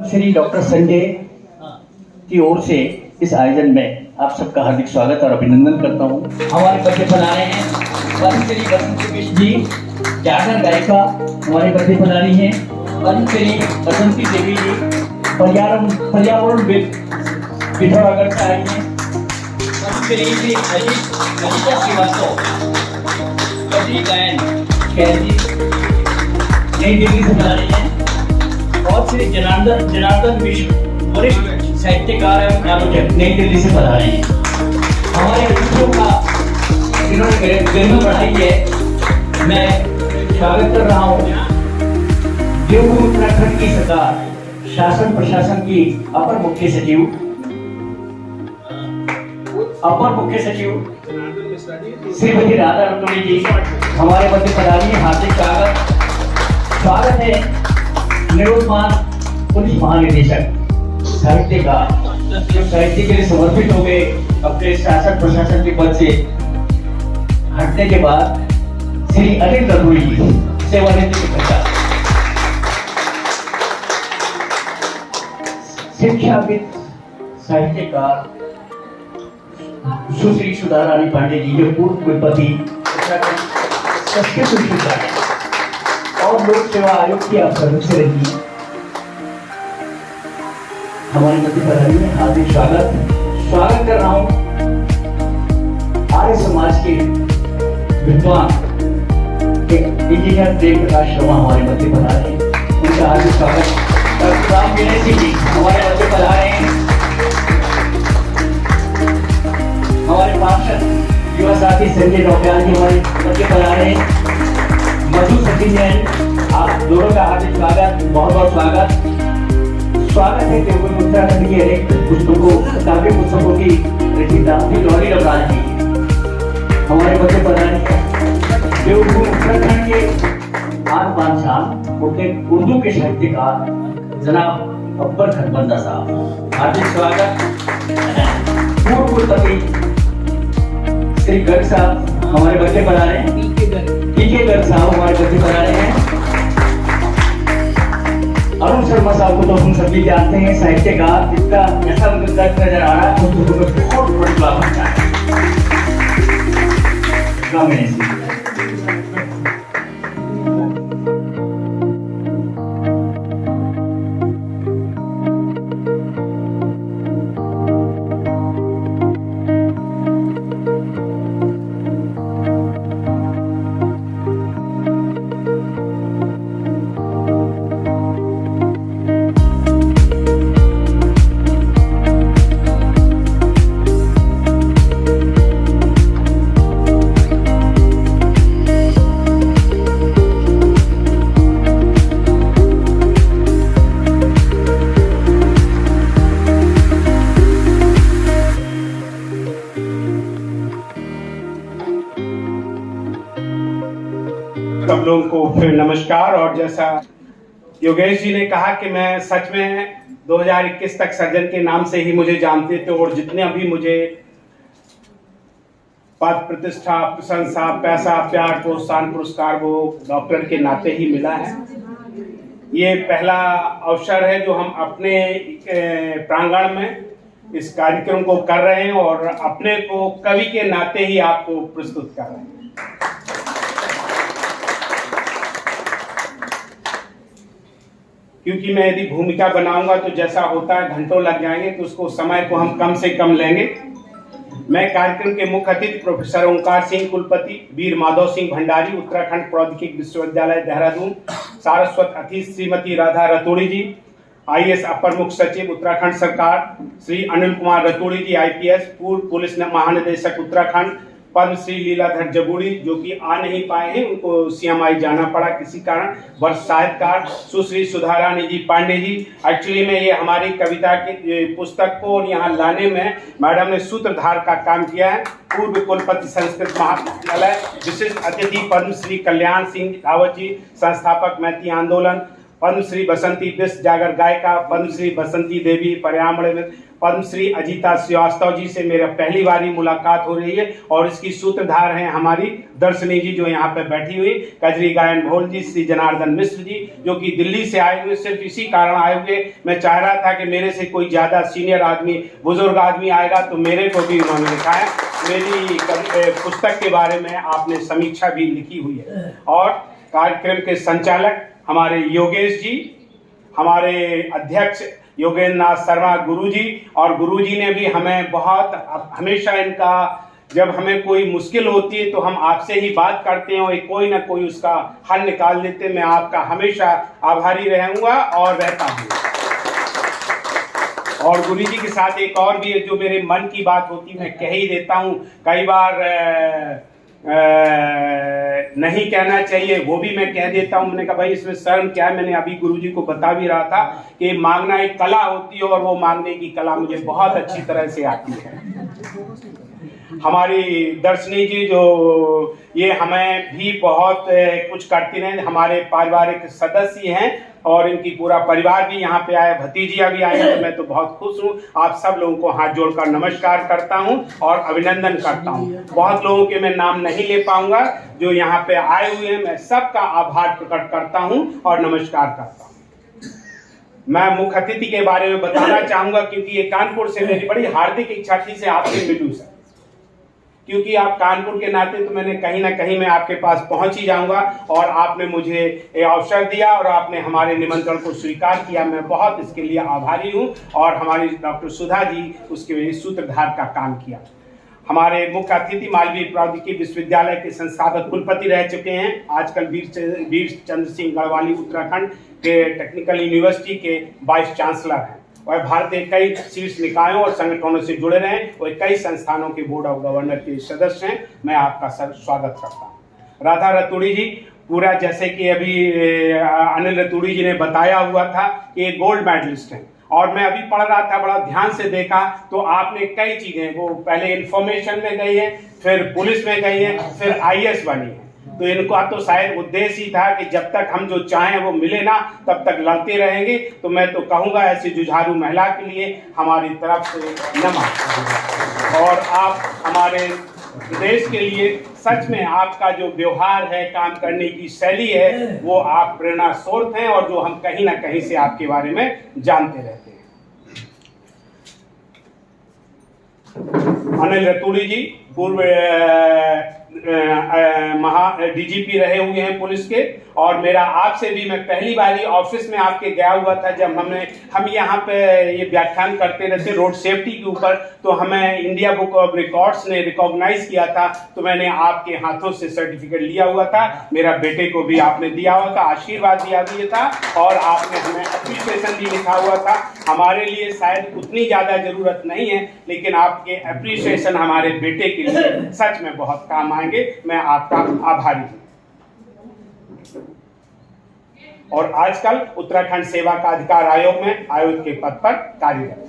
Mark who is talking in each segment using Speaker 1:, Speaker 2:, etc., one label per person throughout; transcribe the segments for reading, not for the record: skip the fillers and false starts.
Speaker 1: Shri doctor Sanjay की ओर से इस आयोजन में आप सबका हार्दिक स्वागत और अभिनंदन करता हूँ। हमारे बच्चे बना रहे हैं पद्म श्री बसंती मिश्र जी, जागर गायिका हमारे बच्चे बना रही हैं। पद्म श्री बसंती देवी जी पर्यावरण पिथौरागढ़ से आई हैं। पद्म श्री अजीता श्रीवास्तव कजरी गायन कैदी नई दिल्ली से बना रही हैं। और श्री जनार्दन मिश्र वरिष्ठ साहित्यकार एवं आलोचक नई दिल्ली से पढ़ा रहे हैं। हमारे बच्चों का जिन्होंने गरिमा बढ़ाई है, मैं स्वागत कर रहा हूँ देवभूमि उत्तराखंड की सरकार शासन प्रशासन की अपर मुख्य सचिव श्रीमती राधा रतूड़ी जी हमारे मध्य पधारी है। हार्दिक स्वागत है। निरुपमान पुलिस महानिदेशक साहित्यकार जो साहित्य के लिए समर्पित हो गए, अपने शासन प्रशासन के पद से हटने के बाद श्री अनिल रतूड़ी जी सेवानिवृत्ति के पश्चात शिक्षाविद साहित्यकार सुश्री सुधा रानी पांडे जी जो पूर्व कुलपति संस्कृत विश्वविद्यालय और लोक सेवा आयोग की आप सदस्य रही, हमारे मध्य पधारी में हार्दिक स्वागत कर रहा हूं। आर्य समाज के विद्वान इंजीनियर प्रेम प्रकाश शर्मा हमारे मध्य पधारे हैं, उनका हार्दिक स्वागत। डॉक्टर राम विनय सिंह जी हमारे मध्य पधारे हैं। हमारे पार्षद युवा साथी संजय नौटियाल जी हमारे मध्य पधारे हैं। मधु सचिन जैन, आप दोनों का हार्दिक स्वागत, बहुत बहुत स्वागत है। देवभूमि उत्तराखंड की अनेक पुस्तकों काव्य पुस्तकों की रचयिता लॉरी रबराज जी हमारे बच्चे पढ़ाने हैं। देवभूमि उत्तराखंड के आन बान शान उर्दू के साहित्यकार जनाब अकबर खटबंदा साहब, हार्दिक स्वागत। पूर्व कुलपति श्री गर्ग साहब हमारे बच्चे पढ़ा रहे हैं। पीके गर्ग साहब हमारे बच्चे पढ़ा रहे हैं। अरुण शर्मा साहब को तो हम सभी जानते हैं, साहित्यकार जिसका ऐसा नजर आ रहा है बहुत बड़ी बात है।
Speaker 2: सब लोगों को फिर नमस्कार। और जैसा योगेश जी ने कहा कि मैं सच में 2021 तक सर्जन के नाम से ही मुझे जानते थे, और जितने अभी मुझे पद प्रतिष्ठा प्रशंसा पैसा प्यार प्रोत्साहन पुरस्कार वो डॉक्टर के नाते ही मिला है। ये पहला अवसर है जो हम अपने प्रांगण में इस कार्यक्रम को कर रहे हैं और अपने को कवि के नाते ही आपको प्रस्तुत कर रहे हैं। क्योंकि मैं यदि भूमिका बनाऊंगा तो जैसा होता है घंटों लग जाएंगे, तो उसको समय को हम कम से कम लेंगे। मैं कार्यक्रम के मुख्य अतिथि प्रोफेसर ओंकार सिंह कुलपति, वीर माधव सिंह भंडारी, उत्तराखंड प्रौद्योगिकी विश्वविद्यालय देहरादून, सारस्वत अतिथि श्रीमती राधा रतूड़ी जी, IAS अपर मुख्य सचिव उत्तराखंड सरकार, श्री अनिल कुमार रतूड़ी जी IPS, पूर्व पुलिस महानिदेशक उत्तराखंड, पद्मश्री लीलाधर जगुड़ी जो कि आ नहीं पाए हैं, उनको CMI जाना पड़ा किसी कारण, वर्ष साहित्यकार सुश्री सुधा रानी जी पांडे जी। एक्चुअली में ये हमारी कविता की पुस्तक को यहाँ लाने में मैडम ने सूत्रधार का काम किया है। पूर्व कुलपति संस्कृत महाविद्यालय, विशिष्ट अतिथि पद्मश्री कल्याण सिंह रावत जी, संस्थापक मैती आंदोलन, पद्मश्री बसंती बिष्ट जागर गायिका, पद्मश्री बसंती देवी पर्यावरण पद्मश्री अजीता श्रीवास्तव जी से मेरा पहली बारी मुलाकात हो रही है और इसकी सूत्रधार हैं हमारी दर्शनी जी जो यहाँ पे बैठी हुई, कजरी गायन भोल जी, श्री जनार्दन मिश्र जी जो कि दिल्ली से आए हुए, सिर्फ इसी कारण आए हुए। मैं चाह रहा था कि मेरे से कोई ज़्यादा सीनियर आदमी, बुजुर्ग आदमी आएगा तो मेरे को भी उन्होंने लिखा है। मेरी पुस्तक के बारे में आपने समीक्षा भी लिखी हुई है। और कार्यक्रम के संचालक हमारे योगेश जी, हमारे अध्यक्ष योगेंद्र नाथ शर्मा गुरुजी, और गुरुजी ने भी हमें बहुत हमेशा इनका, जब हमें कोई मुश्किल होती है तो हम आपसे ही बात करते हैं और कोई ना कोई उसका हल निकाल देते। मैं आपका हमेशा आभारी रहूंगा और रहता हूँ। और गुरुजी के साथ एक और भी है जो मेरे मन की बात होती मैं कह ही देता हूँ, कई बार नहीं कहना चाहिए वो भी मैं कह देता हूं। मैंने कहा भाई इसमें शर्म क्या है। मैंने अभी गुरुजी को बता भी रहा था कि मांगना एक कला होती है और वो मांगने की कला मुझे बहुत अच्छी तरह से आती है। हमारी दर्शनी जी जो ये हमें भी बहुत कुछ करती रहे, हमारे पारिवारिक सदस्य हैं और इनकी पूरा परिवार भी यहाँ पे आया, भतीजियाँ भी आई हैं, तो मैं तो बहुत खुश हूँ। आप सब लोगों को हाथ जोड़कर नमस्कार करता हूँ और अभिनंदन करता हूँ। बहुत लोगों के मैं नाम नहीं ले पाऊंगा जो यहाँ पे आए हुए हैं, मैं सबका आभार प्रकट करता हूँ और नमस्कार करता हूँ। मैं मुख्य अतिथि के बारे में बताना चाहूंगा क्योंकि ये कानपुर से मेरी बड़ी हार्दिक इच्छा थी से आपसे मिलूं सर, क्योंकि आप कानपुर के नाते तो मैंने कहीं ना कहीं मैं आपके पास पहुंच ही जाऊंगा और आपने मुझे ये अवसर दिया और आपने हमारे निमंत्रण को स्वीकार किया। मैं बहुत इसके लिए आभारी हूं। और हमारी डॉक्टर सुधा जी उसके लिए सूत्रधार का काम किया। हमारे मुख्य अतिथि मालवीय प्रौद्योगिकी विश्वविद्यालय के संस्थापक कुलपति रह चुके हैं, आजकल वीर चंद्र सिंह गढ़वाली उत्तराखंड के टेक्निकल यूनिवर्सिटी के वाइस चांसलर हैं। वह भारत के कई शीर्ष निकायों और संगठनों से जुड़े रहे, वह कई संस्थानों के बोर्ड ऑफ गवर्नर के सदस्य हैं। मैं आपका सर स्वागत करता हूँ। राधा रतूड़ी जी पूरा, जैसे कि अभी अनिल रतूड़ी जी ने बताया हुआ था कि ये गोल्ड मेडलिस्ट हैं और मैं अभी पढ़ रहा था, बड़ा ध्यान से देखा तो आपने कई चीजें, वो पहले इंफॉर्मेशन में गई है, फिर पुलिस में गई है, फिर IAS बनी है। तो इनका तो शायद उद्देश्य ही था कि जब तक हम जो चाहें वो मिले ना तब तक लड़ते रहेंगे। तो मैं तो कहूँगा ऐसी जुझारू महिला के लिए हमारी तरफ से नमन। और आप हमारे देश के लिए सच में आपका जो व्यवहार है, काम करने की शैली है, वो आप प्रेरणा स्रोत हैं और जो हम कहीं ना कहीं से आपके बारे में जानते रहते हैं। अनिल रतूड़ी जी पूर्व DGP रहे हुए हैं पुलिस के, और मेरा आपसे भी, मैं पहली बार ऑफिस में आपके गया हुआ था जब हम यहाँ पे ये व्याख्यान करते रहते रोड सेफ्टी के ऊपर, तो हमें इंडिया बुक ऑफ रिकॉर्ड्स ने रिकॉग्नाइज किया था। तो मैंने आपके हाथों से सर्टिफिकेट लिया हुआ था, मेरा बेटे को भी आपने दिया हुआ था, आशीर्वाद दिया भी था और आपने हमें अप्रिसिएशन भी लिखा हुआ था। हमारे लिए शायद उतनी ज़्यादा ज़रूरत नहीं है, लेकिन आपके अप्रिसिएशन हमारे बेटे के लिए सच में बहुत काम आएंगे। मैं आपका आभारी हूँ। और आजकल उत्तराखंड सेवा का अधिकार आयोग में आयुक्त के पद पर कार्यरत है।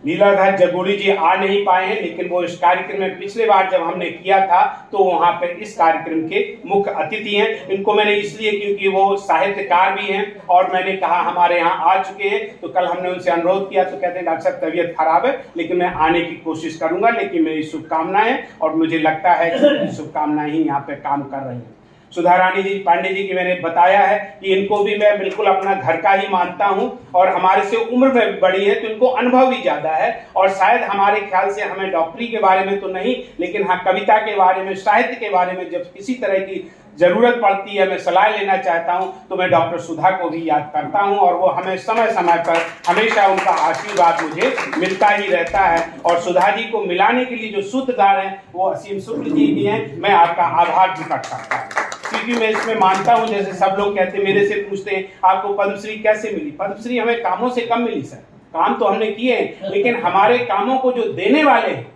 Speaker 2: लीलाधर जगोड़ी जी आ नहीं पाए हैं, लेकिन वो इस कार्यक्रम में पिछले बार जब हमने किया था तो वहां पे इस कार्यक्रम के मुख्य अतिथि हैं। इनको मैंने इसलिए क्योंकि वो साहित्यकार भी हैं और मैंने कहा हमारे यहाँ आ चुके हैं, तो कल हमने उनसे अनुरोध किया तो कहते हैं डॉक्टर साहब तबीयत खराब है, लेकिन मैं आने की कोशिश करूंगा। लेकिन मेरी शुभकामनाएं, और मुझे लगता है कि शुभकामनाएं ही यहाँ पे काम कर रही हैं। सुधा रानी जी पांडे जी की मैंने बताया है कि इनको भी मैं बिल्कुल अपना घर का ही मानता हूं और हमारे से उम्र में बड़ी है तो इनको अनुभव भी ज्यादा है। और शायद हमारे ख्याल से हमें डॉक्टरी के बारे में तो नहीं, लेकिन हाँ कविता के बारे में, साहित्य के बारे में जब किसी तरह की जरूरत पड़ती है, मैं सलाह लेना चाहता हूं तो मैं डॉक्टर सुधा को भी याद करता हूं और वो हमें समय समय पर हमेशा उनका आशीर्वाद मुझे मिलता ही रहता है। और सुधा जी को मिलाने के लिए जो सूत्रधार हैं वो असीम शुक्ल जी भी हैं। मैं आपका आभार प्रकट करता हूँ, क्योंकि मैं इसमें मानता हूं, जैसे सब लोग कहते हैं, मेरे से पूछते हैं आपको पद्मश्री कैसे मिली। पद्मश्री हमें कामों से कम मिली सर, काम तो हमने किए हैं, लेकिन हमारे कामों को जो देने वाले हैं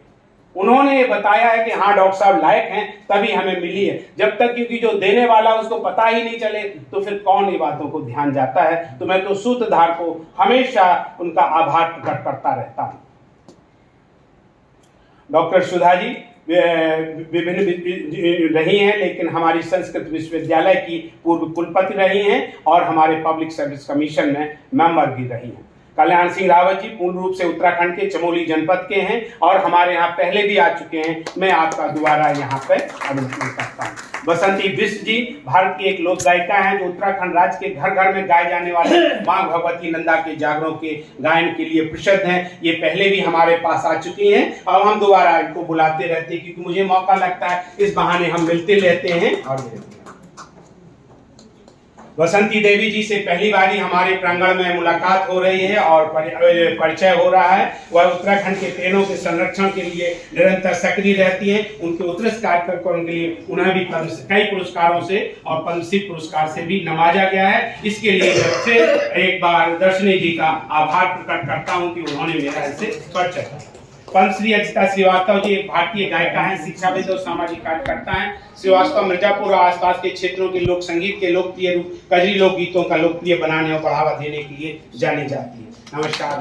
Speaker 2: उन्होंने ये बताया है कि हाँ डॉक्टर साहब लायक हैं, तभी हमें मिली है। जब तक क्योंकि जो देने वाला उसको पता ही नहीं चले तो फिर कौन ये बातों को ध्यान जाता है। तो मैं तो सूत्रधार को हमेशा उनका आभार प्रकट करता रहता हूं। डॉक्टर सुधा जी विभिन्न रही हैं, लेकिन हमारी संस्कृत विश्वविद्यालय की पूर्व कुलपति रही हैं और हमारे पब्लिक सर्विस कमीशन में मेंबर भी रही हैं। कल्याण सिंह रावत जी पूर्ण रूप से उत्तराखंड के चमोली जनपद के हैं और हमारे यहाँ पहले भी आ चुके हैं। मैं आपका दोबारा यहाँ पे अभिनंदन करता हूँ। बसंती बिष्ट जी भारत की एक लोक गायिका हैं जो उत्तराखंड राज्य के घर घर में गाए जाने वाले मां भगवती नंदा के जागरों के गायन के लिए प्रसिद्ध हैं। ये पहले भी हमारे पास आ चुकी हैं और हम दोबारा इनको बुलाते रहते हैं क्योंकि मुझे मौका लगता है इस बहाने हम मिलते रहते हैं। और बसंती देवी जी से पहली बारी हमारे प्रांगण में मुलाकात हो रही है और परिचय हो रहा है। वह उत्तराखंड के पेड़ों के संरक्षण के लिए निरंतर सक्रिय रहती हैं। उनके उत्कृष्ट कार्यक्रम के लिए उन्हें भी कई पुरस्कारों से और पद्मश्री पुरस्कार से भी नवाजा गया है। इसके लिए फिर एक बार दर्शनी जी का आभार प्रकट करता हूँ कि उन्होंने मेरा इससे परिचय किया। पद्मश्री अजिता श्रीवास्तव जी एक भारतीय गायिका हैं, शिक्षाविद और सामाजिक कार्यकर्ता हैं। श्रीवास्तव मिर्जापुर और आसपास के क्षेत्रों के लोक संगीत के लोकप्रिय रूप कजरी लोकगीतों का लोकप्रिय बनाने और बढ़ावा देने के लिए जानी जाती है। नमस्कार।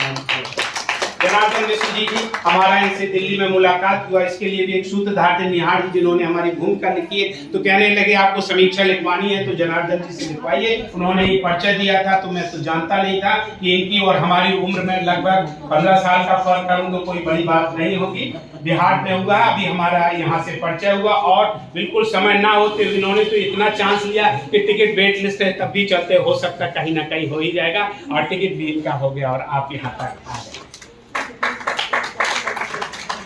Speaker 2: जनार्दन मिश्र जी हमारा इनसे दिल्ली में मुलाकात हुआ, इसके लिए भी एक सूत्रधार थे निहार जी जिन्होंने हमारी भूमिका लिखी है। तो कहने लगे आपको समीक्षा लिखवानी है तो जनार्दन जी से लिखवाइए। उन्होंने ये परिचय दिया था तो मैं तो जानता नहीं था कि इनकी और हमारी उम्र में लगभग 15 साल का फर्क करूं तो कोई बड़ी बात नहीं होगी। बिहार में हुआ, अभी हमारा यहाँ से परिचय हुआ और बिल्कुल समय ना होते इन्होंने तो इतना चांस लिया कि टिकट वेट लिस्ट है तब भी चलते, हो सकता कहीं ना कहीं हो ही जाएगा और टिकट भी इनका हो गया और आप यहाँ तक आ गए।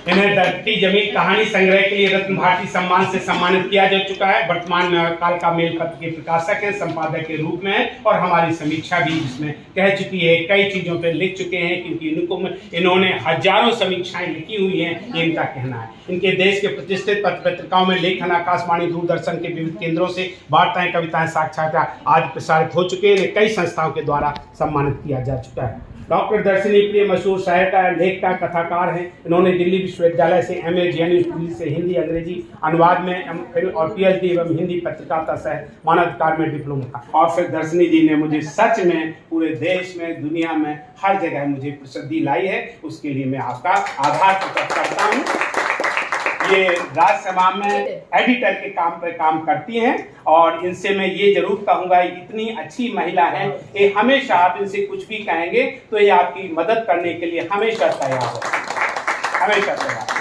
Speaker 2: इन्हें धरती जमीन कहानी संग्रह के लिए रत्न भारती सम्मान से सम्मानित किया जा चुका है। वर्तमान में काल का मेल पत्र के प्रकाशक है, संपादक के रूप में है और हमारी समीक्षा भी इसमें कह चुकी है, कई चीजों पर लिख चुके हैं क्योंकि इन्होंने हजारों समीक्षाएं लिखी हुई हैं, ये इनका कहना है। इनके देश के प्रतिष्ठित पत्रिकाओं में लेखन, आकाशवाणी, दूरदर्शन के विविध केंद्रों से वार्ताएं, कविताएं, साक्षात्कार आदि प्रसारित हो चुके हैं। इन्हें कई संस्थाओं के द्वारा सम्मानित किया जा चुका है। डॉक्टर दर्शनी प्रिय मशहूर सहायता लेखिका कथाकार हैं। इन्होंने दिल्ली विश्वविद्यालय से MA दिल्ली से हिंदी अंग्रेजी अनुवाद में और PhD एवं हिंदी पत्रकारिता सह मानवाधिकार में डिप्लोमा। और फिर दर्शनी जी ने मुझे सच में पूरे देश में दुनिया में हर जगह मुझे प्रसिद्धि लाई है, उसके लिए मैं आपका आभार प्रकट करता हूँ। ये राज्यसभा में एडिटर के काम पर काम करती हैं और इनसे मैं ये जरूर कहूंगा इतनी अच्छी महिला है, ये हमेशा आप इनसे कुछ भी कहेंगे तो ये आपकी मदद करने के लिए हमेशा तैयार हो, हमेशा तैयार।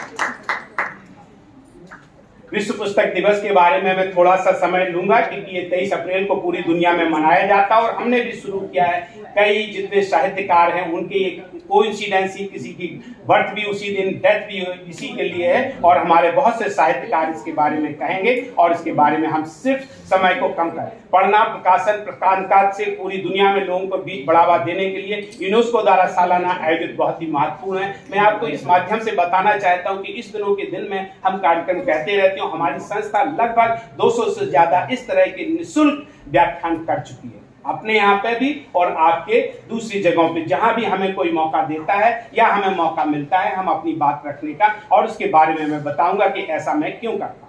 Speaker 2: विश्व पुस्तक दिवस के बारे में मैं थोड़ा सा समय लूंगा क्योंकि ये 23 अप्रैल को पूरी दुनिया में मनाया जाता है और हमने भी शुरू किया है। कई जितने साहित्यकार हैं उनके कोइंसिडेंस ही, किसी की बर्थ भी उसी दिन, डेथ भी इसी के लिए है और हमारे बहुत से साहित्यकार इसके बारे में कहेंगे और इसके बारे में हम सिर्फ समय को कम करें। पढ़ना, प्रकाशन, प्रकाशकाज से पूरी दुनिया में लोगों को बीच बढ़ावा देने के लिए यूनेस्को द्वारा सालाना आयोजित बहुत ही महत्वपूर्ण है। मैं आपको इस माध्यम से बताना चाहता हूँ कि इस दिनों के दिन में हम कार्यक्रम कहते रहते हैं। हमारी संस्था लगभग 200 से ज्यादा इस तरह के निःशुल्क व्याख्यान कर चुकी है, अपने यहाँ पे भी और आपके दूसरी जगहों पे जहां भी हमें कोई मौका देता है या हमें मौका मिलता है हम अपनी बात रखने का, और उसके बारे में मैं बताऊंगा कि ऐसा मैं क्यों करता हूं।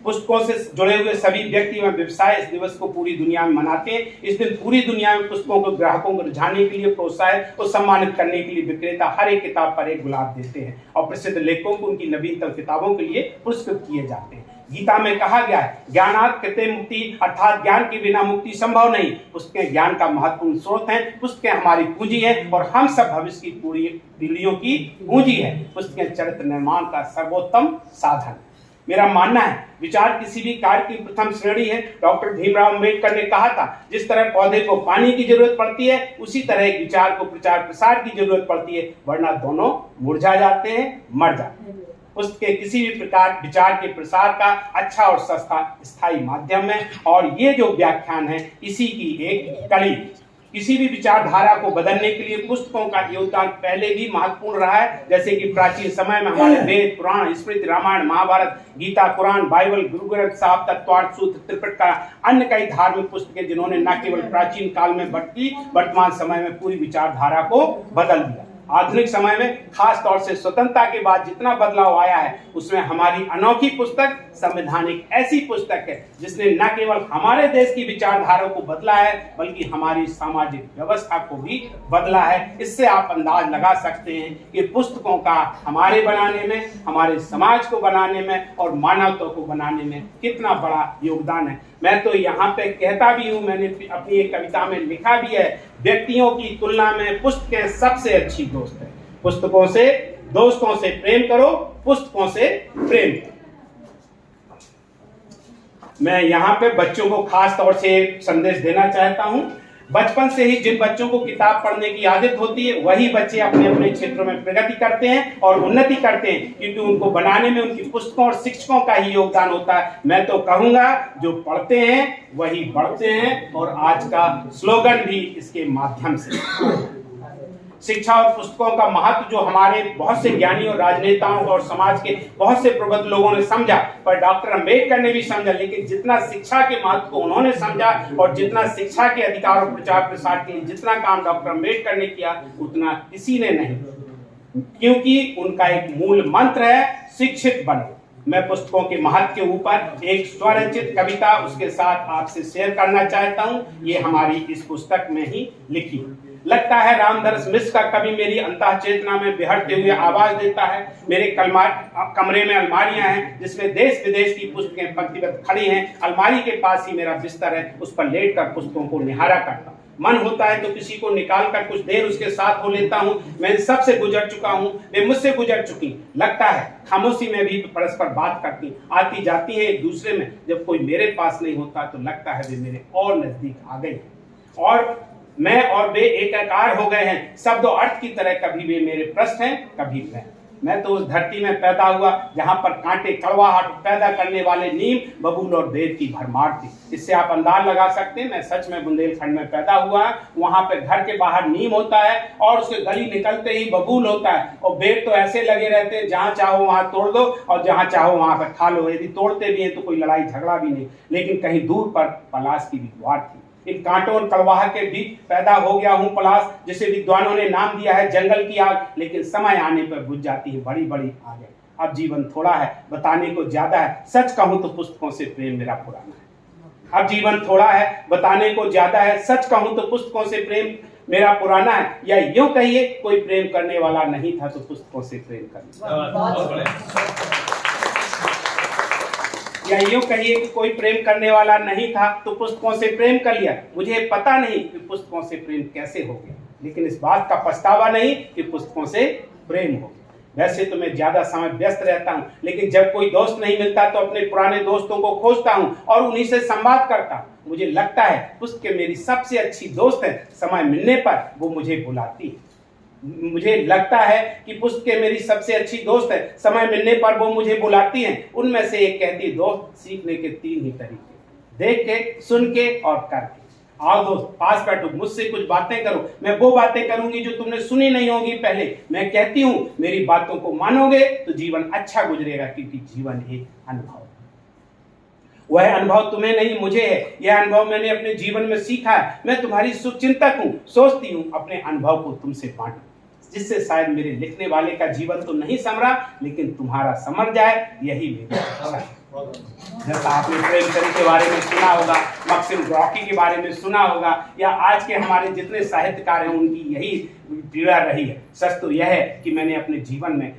Speaker 2: पुस्तकों से जुड़े हुए सभी व्यक्ति व व्यवसाय इस दिवस को पूरी दुनिया में मनाते हैं। इस दिन पूरी दुनिया में पुस्तकों को ग्राहकों को रिझाने के लिए, प्रोत्साहित और सम्मानित करने के लिए विक्रेता हर एक किताब पर एक गुलाब देते हैं और प्रसिद्ध लेखकों को उनकी नवीनतम किताबों के लिए पुरस्कृत किए जाते हैं। गीता में कहा गया है, ज्ञानात् कृते मुक्ति, अर्थात ज्ञान के बिना मुक्ति संभव नहीं। पुस्तकें ज्ञान का महत्वपूर्ण स्रोत हैं, पुस्तकें हमारी पूंजी है और हम सब भविष्य की पूरी पीढ़ियों की पूंजी है। पुस्तकें चरित्र निर्माण का सर्वोत्तम साधन। मेरा मानना है विचार किसी भी कार्य की प्रथम श्रेणी है। डॉक्टर भीमराव अम्बेडकर ने कहा था, जिस तरह पौधे को पानी की जरूरत पड़ती है उसी तरह एक विचार को प्रचार प्रसार की जरूरत पड़ती है, वरना दोनों मुरझा जाते हैं, मर जाते हैं। उसके किसी भी प्रकार विचार के प्रसार का अच्छा और सस्ता स्थायी माध्यम है और ये जो व्याख्यान है इसी की एक कड़ी। किसी भी विचारधारा को बदलने के लिए पुस्तकों का योगदान पहले भी महत्वपूर्ण रहा है। जैसे कि प्राचीन समय में हमारे वेद, पुराण, स्मृति, रामायण, महाभारत, गीता, कुरान, बाइबल, गुरु ग्रंथ साहब, तत्वार्थ सूत्र, त्रिपिटक, अन्य कई धार्मिक पुस्तकें जिन्होंने न केवल प्राचीन काल में बल्कि वर्तमान समय में पूरी विचारधारा को बदल दिया। आधुनिक समय में खास तौर से स्वतंत्रता के बाद जितना बदलाव आया है उसमें हमारी अनोखी पुस्तक संवैधानिक ऐसी पुस्तक है जिसने न केवल हमारे देश की विचारधारा को बदला है बल्कि हमारी सामाजिक व्यवस्था को भी बदला है। इससे आप अंदाज लगा सकते हैं कि पुस्तकों का हमारे बनाने में, हमारे समाज को बनाने में और मानवता को बनाने में कितना बड़ा योगदान है। मैं तो यहाँ पे कहता भी हूँ, मैंने अपनी एक कविता में लिखा भी है, व्यक्तियों की तुलना में पुस्तकें सबसे अच्छी दोस्त है। पुस्तकों से, दोस्तों से प्रेम करो, पुस्तकों से प्रेम करो। मैं यहाँ पे बच्चों को खास तौर से संदेश देना चाहता हूँ। बचपन से ही जिन बच्चों को किताब पढ़ने की आदत होती है वही बच्चे अपने अपने क्षेत्रों में प्रगति करते हैं और उन्नति करते हैं, क्योंकि उनको बनाने में उनकी पुस्तकों और शिक्षकों का ही योगदान होता है। मैं तो कहूंगा जो पढ़ते हैं वही बढ़ते हैं, और आज का स्लोगन भी इसके माध्यम से। शिक्षा और पुस्तकों का महत्व जो हमारे बहुत से ज्ञानियों, राजनेताओं और समाज के बहुत से प्रबुद्ध लोगों ने समझा, पर डॉक्टर अंबेडकर ने भी समझा, लेकिन जितना शिक्षा के महत्व को उन्होंने समझा और जितना शिक्षा के अधिकार और प्रचार प्रसार के लिए जितना काम डॉक्टर अंबेडकर ने किया उतना किसी ने नहीं, क्योंकि उनका एक मूल मंत्र है, शिक्षित बनो। मैं पुस्तकों के महत्व के ऊपर एक स्वरचित कविता उसके साथ आपसे शेयर करना चाहता हूं। ये हमारी इस पुस्तक में ही लिखी। लगता है रामधर्ष मिश्र का कवि मेरी अंतः चेतना में बिहरते हुए आवाज देता है। मेरे कमरे में अलमारियां हैं जिसमें देश विदेश की पुस्तकें पंक्तिबद्ध खड़ी हैं। अलमारी के पास ही मेरा बिस्तर है, उस पर लेटकर पुस्तकों को निहारा करता हूं। मन होता है तो किसी को निकाल कर कुछ देर उसके साथ हो लेता हूँ। मैं सबसे गुजर चुका हूँ, वे मुझसे गुजर चुकी। लगता है खामोशी में भी परस्पर बात करती, आती जाती है एक दूसरे में। जब कोई मेरे पास नहीं होता तो लगता है वे मेरे और नजदीक आ गए और मैं और वे एकाकार हो गए हैं। शब्द और अर्थ की तरह कभी वे मेरे पृष्ठ हैं, कभी मैं तो उस धरती में पैदा हुआ जहां पर कांटे, कड़वाहट पैदा करने वाले नीम, बबूल और बेर की भरमार थी। इससे आप अंदाज लगा सकते हैं मैं सच में बुंदेलखंड में पैदा हुआ। वहां पे घर के बाहर नीम होता है और उसके गली निकलते ही बबूल होता है, और बेर तो ऐसे लगे रहते हैं जहां चाहो वहां तोड़ दो और जहां चाहो वहां पर खा लो। यदि तोड़ते भी हैं तो कोई लड़ाई झगड़ा भी नहीं, लेकिन कहीं दूर पर पलाश की भी द्वार थी। इन कांटों और कड़वाहट के बीच पैदा हो गया हूं पलाश, जिसे विद्वानों ने नाम दिया है जंगल की आग, लेकिन समय आने पर बुझ जाती है बड़ी बड़ी आगे। अब जीवन थोड़ा है, बताने को ज्यादा है, सच कहूं तो पुस्तकों से प्रेम मेरा पुराना है। अब जीवन थोड़ा है, बताने को ज्यादा है, सच कहूं तो पुस्तकों से प्रेम मेरा पुराना है। या यूं कहिए कोई प्रेम करने वाला नहीं था तो पुस्तकों से प्रेम करना, या यूं कहिए कि कोई प्रेम करने वाला नहीं था तो पुस्तकों से प्रेम कर लिया। मुझे पता नहीं कि पुस्तकों से प्रेम कैसे हो गया, लेकिन इस बात का पछतावा नहीं कि पुस्तकों से प्रेम हो गया। वैसे तो मैं ज्यादा समय व्यस्त रहता हूँ, लेकिन जब कोई दोस्त नहीं मिलता तो अपने पुराने दोस्तों को खोजता हूँ और उन्हीं से संवाद करता हूँ। मुझे लगता है पुस्तकें मेरी सबसे अच्छी दोस्त है। समय मिलने पर वो मुझे बुलाती है। मुझे लगता है कि पुस्तकें मेरी सबसे अच्छी दोस्त है। समय मिलने पर वो मुझे बुलाती हैं। उनमें से एक कहती है, दोस्त सीखने के 3 ही तरीके, देख के, सुन के और करके। आओ दोस्त पास बैठो, मुझसे कुछ बातें करो। मैं वो बातें करूंगी जो तुमने सुनी नहीं होगी पहले। मैं कहती हूँ मेरी बातों को मानोगे तो जीवन अच्छा गुजरेगा, क्योंकि जीवन एक अनुभव, वह अनुभव तुम्हें नहीं मुझे है। यह अनुभव मैंने अपने जीवन में सीखा है। मैं तुम्हारी शुभचिंतक हूँ, सोचती हूँ अपने अनुभव को तुमसे बांटूं, जिससे शायद मेरे लिखने वाले का जीवन तो नहीं संवरा, लेकिन तुम्हारा समर जाए, यही मेरी इच्छा है। जैसा आपने प्रेमचंद के बारे में सुना होगा, मक्सिम गोर्की के बारे में सुना होगा, या आज के हमारे जितने साहित्यकार हैं उनकी यही पीड़ा रही है। सच तो यह है कि मैंने अपने जीवन में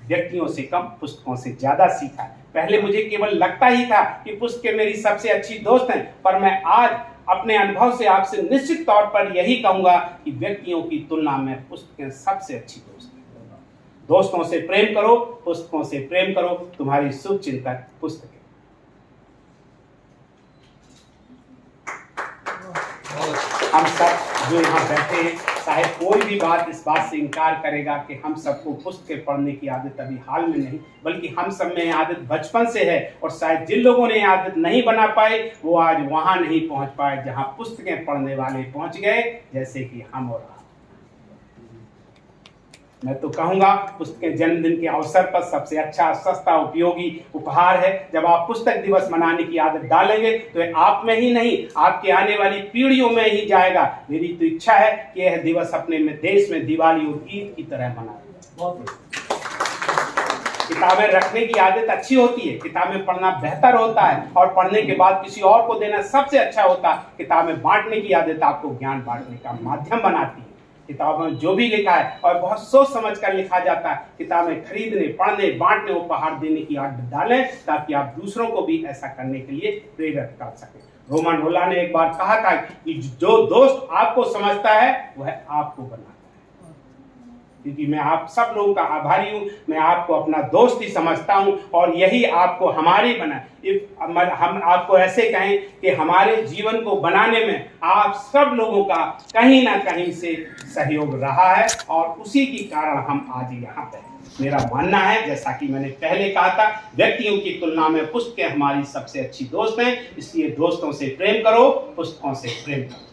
Speaker 2: व्यक्तियों से कम पुस्तकों से ज्यादा सीखा। पहले मुझे केवल लगता ही था कि पुस्तकें मेरी सबसे अच्छी दोस्त हैं, पर मैं आज अपने अनुभव से आपसे निश्चित तौर पर यही कहूंगा कि व्यक्तियों की तुलना में पुस्तकें सबसे अच्छी दोस्त हैं। दोस्तों से प्रेम करो, पुस्तकों से प्रेम करो। तुम्हारी शुभचिंतक पुस्तकें। हम सब जो यहाँ बैठे हैं, चाहे कोई भी बात इस बात से इनकार करेगा कि हम सबको पुस्तकें पढ़ने की आदत अभी हाल में नहीं, बल्कि हम सब में आदत बचपन से है। और शायद जिन लोगों ने आदत नहीं बना पाए वो आज वहां नहीं पहुंच पाए जहां पुस्तकें पढ़ने वाले पहुंच गए, जैसे कि हम और आप। मैं तो कहूंगा पुस्तकें जन्मदिन के अवसर पर सबसे अच्छा, सस्ता, उपयोगी उपहार है। जब आप पुस्तक दिवस मनाने की आदत डालेंगे तो आप में ही नहीं, आपके आने वाली पीढ़ियों में ही जाएगा। मेरी तो इच्छा है कि यह दिवस अपने में देश में दिवाली और ईद की तरह मनाए। किताबें रखने की आदत अच्छी होती है, किताबें पढ़ना बेहतर होता है, और पढ़ने के बाद किसी और को देना सबसे अच्छा होता है। किताबें बांटने की आदत आपको ज्ञान बांटने का माध्यम बनाती है। किताबों में जो भी लिखा है और बहुत सोच समझ कर लिखा जाता है। किताबें खरीदने, पढ़ने, बांटने, उपहार देने की आदत डालें, ताकि आप दूसरों को भी ऐसा करने के लिए प्रेरित कर सकें। रोमन रोला ने एक बार कहा था कि जो दोस्त आपको समझता है वह आपको बनाता है। क्योंकि मैं आप सब लोगों का आभारी हूं, मैं आपको अपना दोस्त ही समझता हूं और यही आपको हमारी बना। हम आपको ऐसे कहें कि हमारे जीवन को बनाने में आप सब लोगों का कहीं ना कहीं से सहयोग रहा है और उसी के कारण हम आज यहाँ पे। मेरा मानना है, जैसा कि मैंने पहले कहा था, व्यक्तियों की तुलना में पुस्तकें हमारी सबसे अच्छी दोस्त हैं, इसलिए दोस्तों से प्रेम करो, पुस्तकों से प्रेम करो।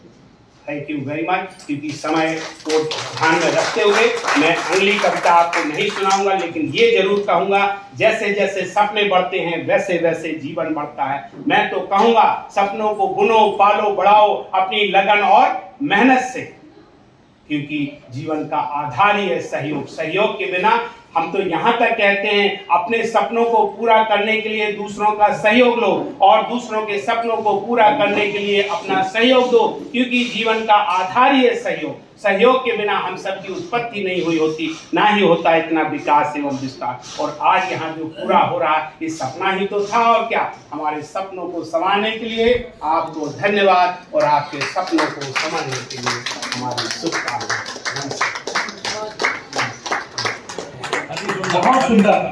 Speaker 2: Thank you very much. क्योंकि समय को ध्यान में रखते हुए मैं अगली कविता आपको नहीं सुनाऊंगा, लेकिन ये जरूर कहूंगा, जैसे जैसे सपने बढ़ते हैं वैसे वैसे जीवन बढ़ता है। मैं तो कहूंगा सपनों को बुनो, पालो, बढ़ाओ अपनी लगन और मेहनत से, क्योंकि जीवन का आधार ही है सहयोग। सहयोग के बिना हम तो यहाँ तक कहते हैं अपने सपनों को पूरा करने के लिए दूसरों का सहयोग लो और दूसरों के सपनों को पूरा करने के लिए अपना सहयोग दो, क्योंकि जीवन का आधार ही है सहयोग। सहयोग के बिना हम सबकी उत्पत्ति नहीं हुई होती, ना ही होता इतना विकास एवं विस्तार। और आज यहाँ जो पूरा हो रहा है ये सपना ही तो था, और क्या। हमारे सपनों को संभालने के लिए आपको धन्यवाद और आपके सपनों को समझने के लिए हमारी शुभकामनाएं।
Speaker 1: बहुत सुंदर,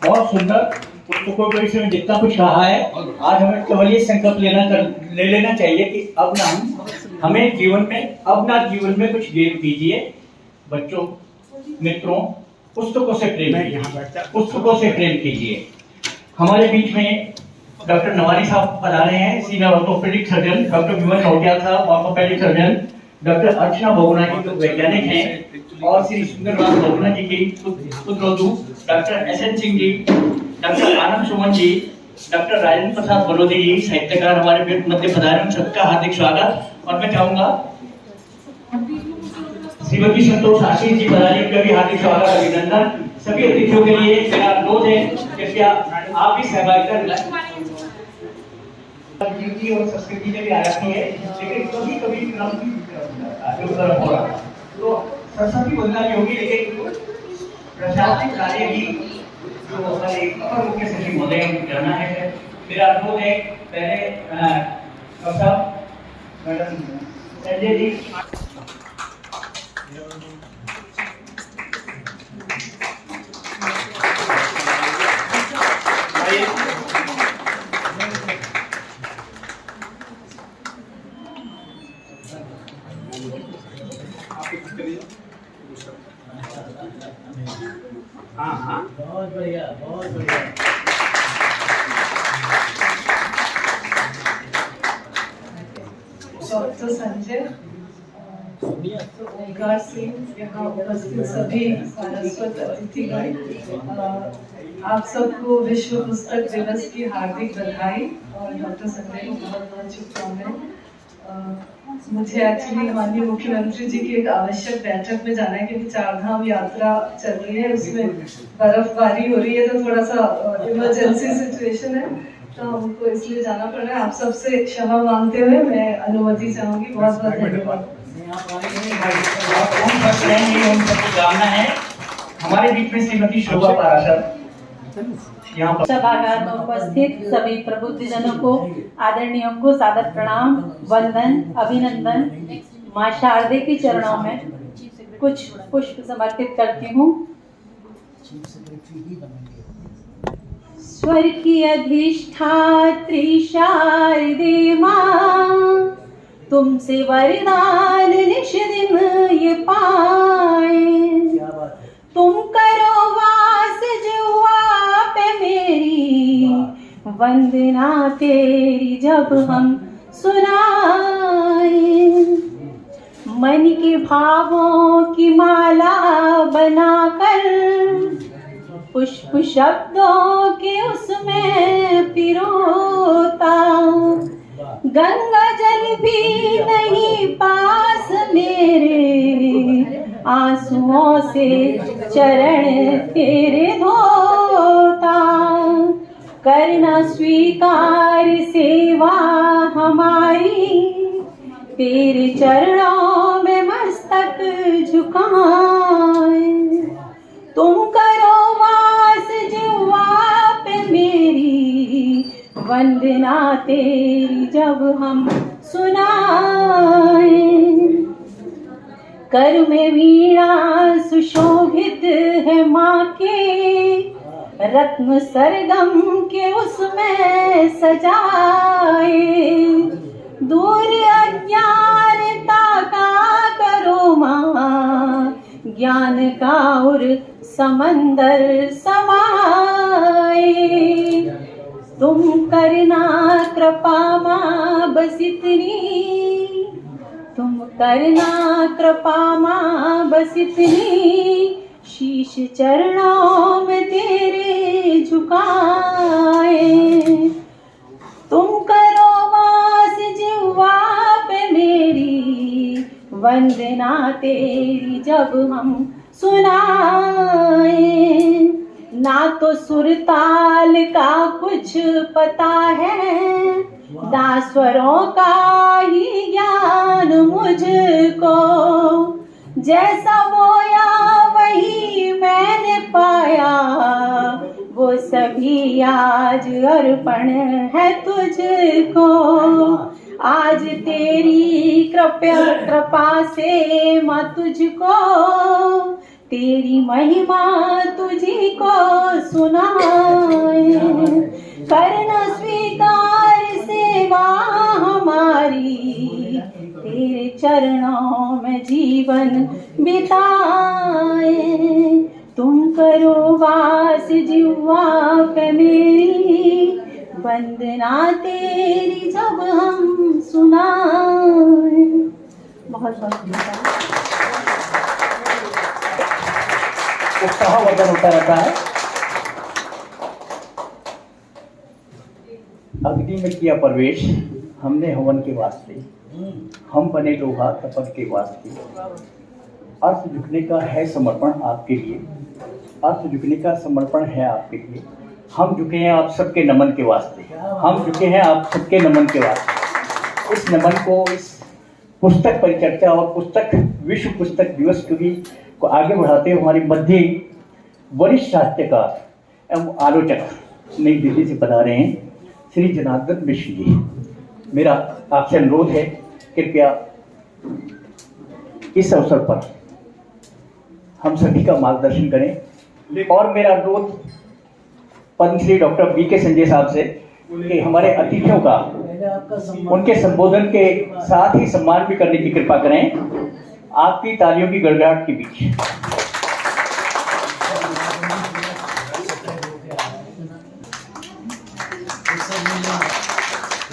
Speaker 1: बहुत सुंदर। पुस्तकों के विषय में जितना कुछ कहा है, आज हमें केवल ये संकल्प ले लेना चाहिए कि अब ना हमें जीवन में कुछ गेम कीजिए। बच्चों, मित्रों, पुस्तकों से प्रेम कीजिए। हमारे बीच में डॉक्टर नवानी साहब बता रहे हैं, सीनियर ऑर्थोपेडिक सर्जन, डॉक्टर विमल नौटियाल साहब ऑर्थोपेडिक सर्जन, डॉक्टर अर्चना बहुगुणा जी तो वैज्ञानिक हैं, और श्री सुंदरलाल बहुगुणा जी की पुत्रवधू doctor SN. Singh ji, doctor आनंद सुमन जी, डॉक्टर राजेंद्र प्रसाद बलोदी जी साहित्यकार हमारे मध्य पधारे, उन सबका हार्दिक स्वागत। और मैं चाहूंगा श्रीमती संतोष आशीष जी पधारी, उनका भी हार्दिक स्वागत, अभिनंदन। सभी अतिथियों के लिए मेरा अनुरोध है कृपया आप भी सहभागिता दिलाएं। हिंदी और संस्कृति में भी आ जाती है, लेकिन कभी कभी हो रहा तो सरस्वती वंदना भी होगी, लेकिन प्रशासनिक कार्य भी जो हमारे अपर मुख्य सचिव महोदय करना है। मेरा अनुरोध है पहले डॉक्टर साहब, मैडम संजय जी, हाँ, बहुत बढ़िया, बहुत बढ़िया।
Speaker 3: डॉक्टर संजय, ओंकार सिंह, यहाँ उपस्थित सभी सारस्वत अतिथिगण, आप सबको विश्व पुस्तक दिवस की हार्दिक बधाई और डॉक्टर संजय को बहुत बहुत शुभकामनाएं। मुझे एक्चुअली माननीय मुख्यमंत्री जी की एक आवश्यक बैठक में जाना है, क्योंकि चारधाम यात्रा चल रही है, उसमें बर्फबारी हो रही है, तो थोड़ा सा इमरजेंसी सिचुएशन है, तो हमको इसलिए जाना पड़ रहा है। आप सबसे क्षमा मांगते हुए मैं अनुमति चाहूंगी। बहुत बहुत धन्यवाद।
Speaker 1: जानना है हमारे बीच में श्रीमती शोभा पाराशर,
Speaker 4: सभागार में उपस्थित सभी प्रबुद्धजनों को, आदरणीयों को सादर प्रणाम, वंदन, अभिनंदन। मां शारदे के चरणों में कुछ पुष्प समर्पित करती हूँ। स्वर की अधिष्ठात्री शारदे मां, तुमसे वरदान निश दिन ये पाए। तुम करो वास जुआ पे मेरी, वंदना तेरी जब हम सुनाए। मन के भावों की माला बनाकर, पुष्प शब्दों के उसमें पिरोता। गंगा जल भी नहीं पास मेरे, आंसुओं से चरण तेरे धोता। करना स्वीकार सेवा हमारी, तेरे चरणों में मस्तक झुकाए। तुम करो वास जुआ पे मेरी, वंदना तेरी जब हम सुनाए। कर में वीणा सुशोभित है माँ के, रत्न सरगम के उसमें सजाए। दूर अज्ञानता का करो माँ, ज्ञान का उर समंदर समाए। तुम करना कृपा माँ बस इतनी, तुम करना कृपा माँ बस इतनी, शीश चरणों में तेरे झुकाए। तुम करो वास जिह्वा पे मेरी, वंदना तेरी जब हम सुनाए। ना तो सुर ताल का कुछ पता है, ना स्वरों का ही ज्ञान मुझको। जैसा बोया वही मैंने पाया, वो सभी आज अर्पण है तुझको। आज तेरी कृपा से माँ तुझको, तेरी महिमा तुझी को सुनाए। करना स्वीकार सेवा हमारी, तेरे चरणों में जीवन बिताए। तुम करो वास जिह्वा पे मेरी, वंदना तेरी जब हम सुनाए। बहुत बहुत धन्यवाद।
Speaker 1: उत्साहवर्धन होता रहता है। अग्नि में किया प्रवेश हमने हवन के वास्ते, हम बने लोहा तपन के वास्ते। अर्थ झुकने का है समर्पण आपके लिए, अर्थ झुकने का समर्पण है आपके लिए। हम झुके हैं आप सबके नमन के वास्ते, हम झुके हैं आप सबके नमन के वास्ते। इस नमन को, इस पुस्तक परिचर्चा और पुस्तक विश्व पुस्तक दिवस को आगे बढ़ाते हुए हमारे मध्य वरिष्ठ साहित्यकार एवं आलोचक नई दिल्ली से बता रहे हैं श्री जनार्दन मिश्र जी। मेरा आपसे अनुरोध है, कृपया इस अवसर पर हम सभी का मार्गदर्शन करें। और मेरा अनुरोध पद्मश्री डॉक्टर बी के संजय साहब से कि हमारे अतिथियों का उनके संबोधन के साथ ही सम्मान भी करने की कृपा करें, आपकी तालियों की गड़गड़ाहट के बीच।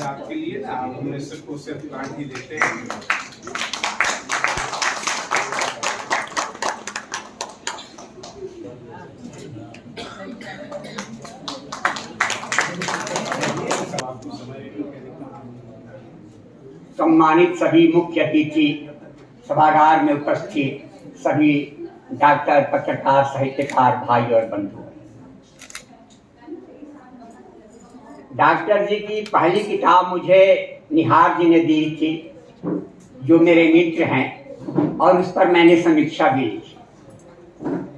Speaker 2: आपके लिए ना आप हमें सबको सर्टिफिकेट भी देते हैं। सम्मानित सभी मुख्य अतिथि, सभागार में उपस्थित सभी डॉक्टर, पत्रकार, साहित्यकार भाई और बंधु, डॉक्टर जी की पहली किताब मुझे निहार जी ने दी थी, जो मेरे मित्र हैं, और उस पर मैंने समीक्षा भी लिखी।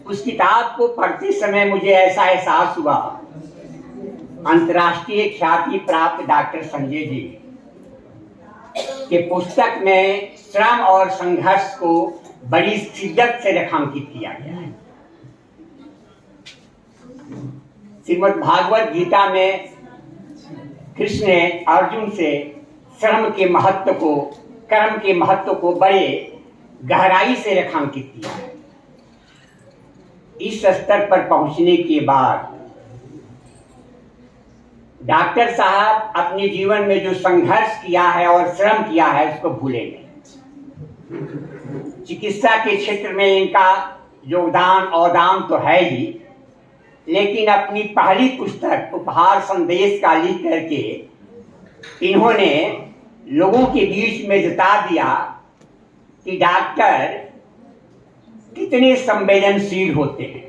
Speaker 2: उस किताब को पढ़ते समय मुझे ऐसा एहसास हुआ, अंतर्राष्ट्रीय ख्याति प्राप्त डॉक्टर संजय जी के पुस्तक में श्रम और संघर्ष को बड़ी शिद्दत से रेखांकित किया गया है। श्रीमद् भागवत गीता में कृष्ण ने अर्जुन से श्रम के महत्व को, कर्म के महत्व को बड़े गहराई से रेखांकित किया है। इस स्तर पर पहुंचने के बाद डॉक्टर साहब अपने जीवन में जो संघर्ष किया है और श्रम किया है उसको भूले नहीं। चिकित्सा के क्षेत्र में इनका योगदान औदान तो है ही, लेकिन अपनी पहली पुस्तक उपहार संदेश का लिख करके इन्होंने लोगों के बीच में जता दिया कि डॉक्टर कितने संवेदनशील होते हैं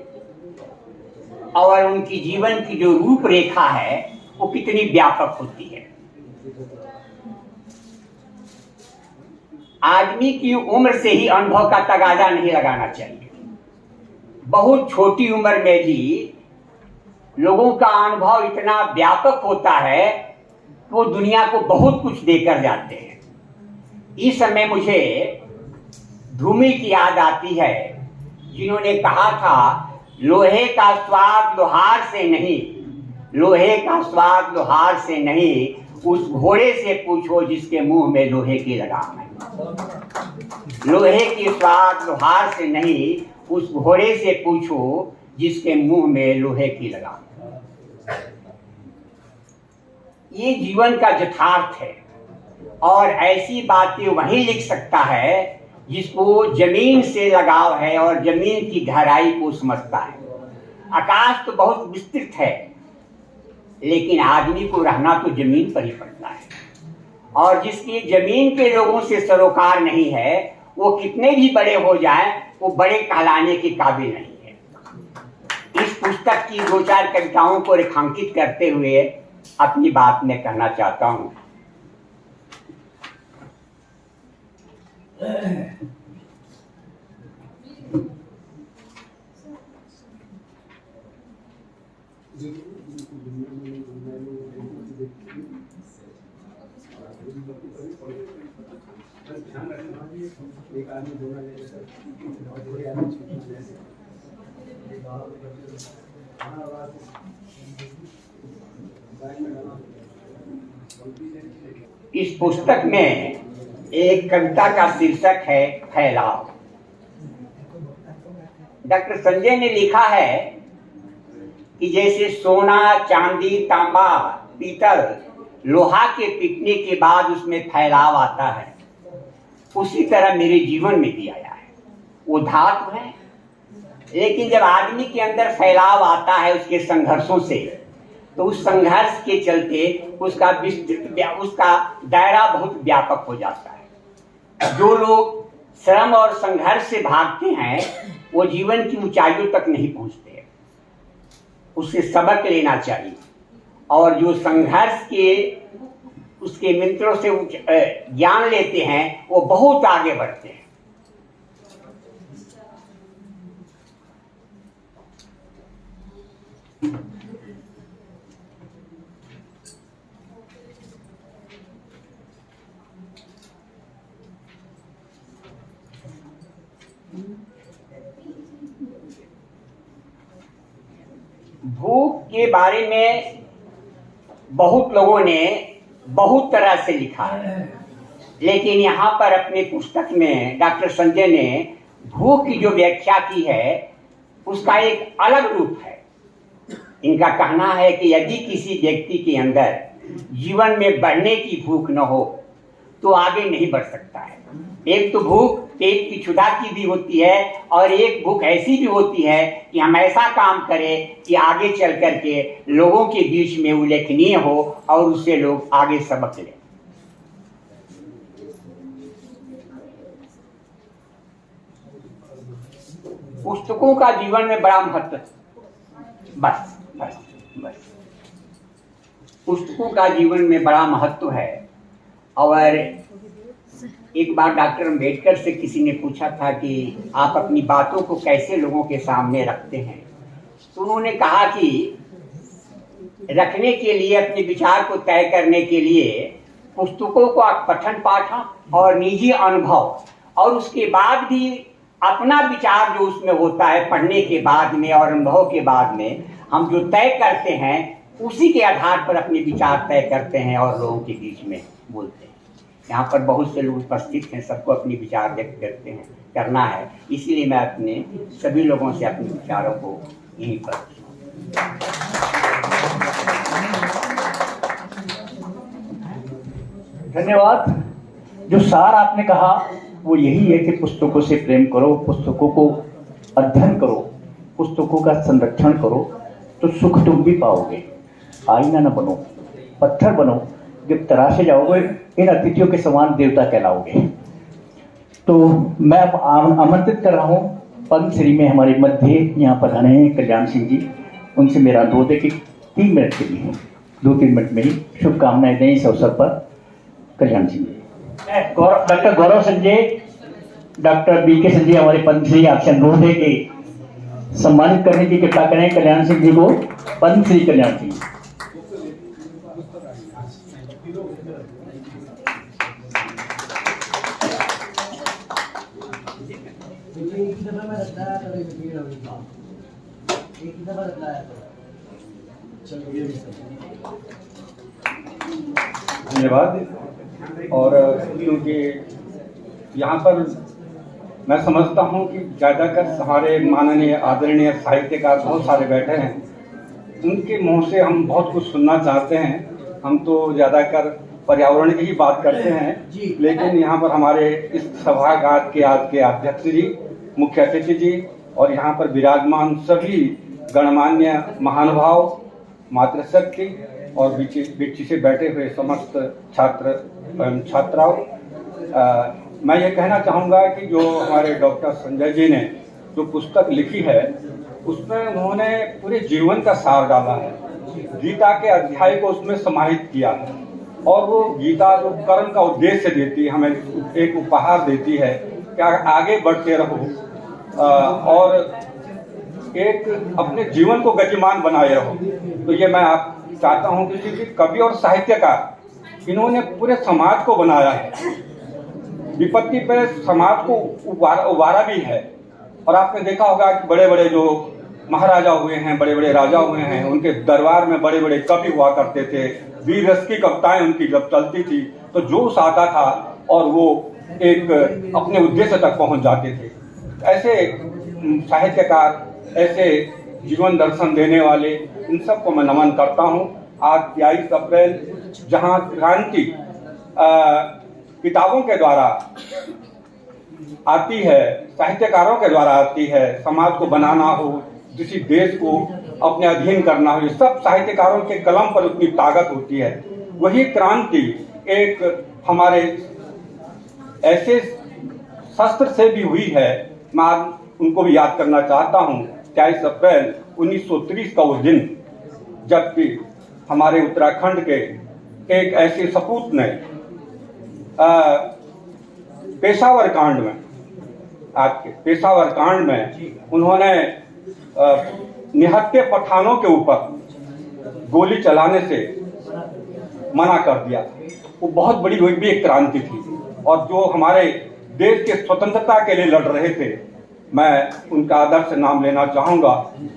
Speaker 2: और उनकी जीवन की जो रूपरेखा है वो कितनी व्यापक होती है। आदमी की उम्र से ही अनुभव का तगाजा नहीं लगाना चाहिए। बहुत छोटी उम्र में भी लोगों का अनुभव इतना व्यापक होता है
Speaker 5: वो दुनिया को बहुत कुछ देकर जाते हैं। इस समय मुझे धूमिल की याद आती है, जिन्होंने कहा था लोहे का स्वाद लोहार से नहीं, लोहे का स्वाद लोहार से नहीं, उस घोड़े से पूछो जिसके मुंह में लोहे की लगाम है। लोहे की स्वाद लोहार से नहीं, उस घोड़े से पूछो जिसके मुंह में लोहे की लगाम है। ये जीवन का यथार्थ है और ऐसी बातें वही लिख सकता है जिसको जमीन से लगाव है और जमीन की गहराई को समझता है। आकाश तो बहुत विस्तृत है, लेकिन आदमी को रहना तो जमीन पर ही पड़ता है, और जिसकी जमीन के लोगों से सरोकार नहीं है, वो कितने भी बड़े हो जाएं, वो बड़े कहलाने के काबिल नहीं है। इस पुस्तक की 2-4 कविताओं को रेखांकित करते हुए अपनी बात में कहना चाहता हूं। इस पुस्तक में एक कविता का शीर्षक है फैलाव। डॉक्टर संजय ने लिखा है कि जैसे सोना, चांदी, तांबा, पीतल, लोहा के पिटने के बाद उसमें फैलाव आता है, उसी तरह मेरे जीवन में भी आया है। वो धातु है, लेकिन जब आदमी के अंदर फैलाव आता है उसके संघर्षों से, तो उस संघर्ष के चलते उसका दायरा बहुत व्यापक हो जाता है। जो लोग श्रम और संघर्ष से भागते हैं वो जीवन की ऊंचाइयों तक नहीं पहुंचते। उससे सबक लेना चाहिए, और जो संघर्ष के उसके मित्रों से ज्ञान लेते हैं वो बहुत आगे बढ़ते हैं। भूख के बारे में बहुत लोगों ने बहुत तरह से लिखा है, लेकिन यहाँ पर अपनी पुस्तक में डॉक्टर संजय ने भूख की जो व्याख्या की है उसका एक अलग रूप है। इनका कहना है कि यदि किसी व्यक्ति के अंदर जीवन में बढ़ने की भूख न हो तो आगे नहीं बढ़ सकता है। एक तो भूख पेट की क्षुधा की भी होती है, और एक भूख ऐसी भी होती है कि हम ऐसा काम करें कि आगे चल करके लोगों के बीच में उल्लेखनीय हो और उससे लोग आगे सबक लें। पुस्तकों का जीवन में बड़ा महत्व है। बस पुस्तकों का जीवन में बड़ा महत्व है। और एक बार डॉक्टर अम्बेडकर से किसी ने पूछा था कि आप अपनी बातों को कैसे लोगों के सामने रखते हैं, तो उन्होंने कहा कि रखने के लिए, अपने विचार को तय करने के लिए पुस्तकों का पठन पाठन और निजी अनुभव, और उसके बाद भी अपना विचार जो उसमें होता है पढ़ने के बाद में और अनुभव के बाद में हम जो तय करते हैं उसी के आधार पर अपने विचार तय करते हैं और लोगों के बीच में बोलते हैं। यहाँ पर बहुत से लोग उपस्थित हैं, सबको अपने विचार व्यक्त करते हैं, करना है, इसीलिए मैं अपने सभी लोगों से अपने विचारों को यहीं पर।
Speaker 1: धन्यवाद। जो सार आपने कहा वो यही है कि पुस्तकों से प्रेम करो, पुस्तकों को अध्ययन करो, पुस्तकों का संरक्षण करो, तो सुख तुम भी पाओगे। आईना न बनो, पत्थर बनो, जब तराशे जाओगे इन अतिथियों के समान देवता कहलाओगे। तो मैं अब आमंत्रित कर रहा हूँ पंचश्री में हमारे मध्य यहाँ पर आने हैं कल्याण सिंह जी। उनसे मेरा 2-3 मिनट के लिए, 2-3 मिनट में ही शुभकामनाएं दें इस अवसर पर। कल्याण सिंह जी, डॉक्टर गौरव संजय, डॉक्टर BK संजय हमारे पंचश्री आपसे अनुरोध है कि सम्मानित करने की कृपा करें कल्याण सिंह जी को। पंचश्री कल्याण सिंह।
Speaker 6: धन्यवाद। और क्योंकि यहाँ पर मैं समझता हूँ कि ज़्यादातर हमारे माननीय आदरणीय साहित्यकार बहुत सारे बैठे हैं, उनके मुंह से हम बहुत कुछ सुनना चाहते हैं। हम तो ज़्यादातर पर्यावरण की ही बात करते हैं, लेकिन यहाँ पर हमारे इस सभागार के आज के अध्यक्ष जी, मुख्य अतिथि जी और यहाँ पर विराजमान सभी गणमान्य महानुभाव, मातृशक्ति और बीच से बैठे हुए समस्त छात्र एवं छात्राओं, मैं ये कहना चाहूँगा कि जो हमारे डॉक्टर संजय जी ने जो पुस्तक लिखी है उसमें उन्होंने पूरे जीवन का सार डाला है, गीता के अध्याय को उसमें समाहित किया है। और वो गीता जो कर्म का उद्देश्य देती है, हमें एक उपहार देती है कि आगे बढ़ते रहो और एक अपने जीवन को गतिमान बनाए रहो। तो ये मैं आप चाहता हूँ कि कवि और साहित्यकार इन्होंने पूरे समाज को बनाया है, विपत्ति पे समाज को उबारा भी है। और आपने देखा होगा कि बड़े बड़े जो महाराजा हुए हैं, बड़े बड़े राजा हुए हैं, उनके दरबार में बड़े बड़े कवि हुआ करते थे, वीर रस की कविताएं उनकी जब चलती थी तो जोश आता था और वो एक अपने उद्देश्य तक पहुंच जाते थे। ऐसे साहित्यकार, ऐसे जीवन दर्शन देने वाले, इन सबको मैं नमन करता हूं। आज 23 अप्रैल जहां क्रांति किताबों के द्वारा आती है, साहित्यकारों के द्वारा आती है, समाज को बनाना हो, किसी देश को अपने अधीन करना हो, ये सब साहित्यकारों के कलम पर उतनी ताकत होती है। वही क्रांति एक हमारे ऐसे शस्त्र से भी हुई है, मैं उनको भी याद करना चाहता हूँ। 23 अप्रैल 1930 का वो दिन जबकि हमारे उत्तराखंड के एक ऐसे सपूत ने पेशावर कांड में, आपके पेशावर कांड में उन्होंने निहत्थे पठानों के ऊपर गोली चलाने से मना कर दिया। वो बहुत बड़ी वो भी एक क्रांति थी। और जो हमारे देश के स्वतंत्रता के लिए लड़ रहे थे, मैं उनका आदर्श नाम लेना चाहूँगा,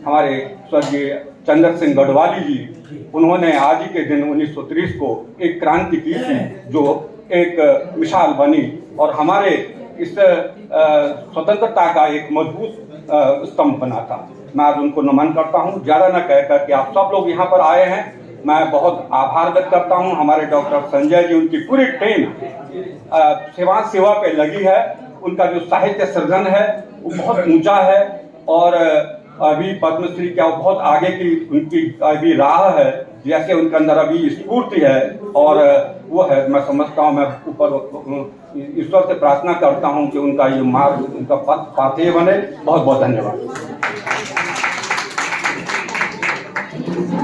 Speaker 6: हमारे स्वर्गीय चंद्र सिंह गढ़वाली जी। उन्होंने आज ही के दिन 1930 को एक क्रांति की थी जो एक मिसाल बनी और हमारे इस स्वतंत्रता का एक मजबूत स्तंभ बना था। मैं आज उनको नमन करता हूँ। ज़्यादा न कह करके आप सब लोग यहाँ पर आए हैं, मैं बहुत आभार व्यक्त करता हूँ। हमारे डॉक्टर संजय जी, उनकी पूरी टीम सेवा पे लगी है। उनका जो साहित्य सृजन है वो बहुत ऊंचा है और अभी पद्मश्री क्या बहुत आगे की उनकी अभी राह है, जैसे उनके अंदर अभी स्फूर्ति है और वो है। मैं समझता हूँ, मैं ऊपर ईश्वर से प्रार्थना करता हूँ कि उनका ये मार्ग, उनका पथ पाथेय बने। बहुत बहुत धन्यवाद।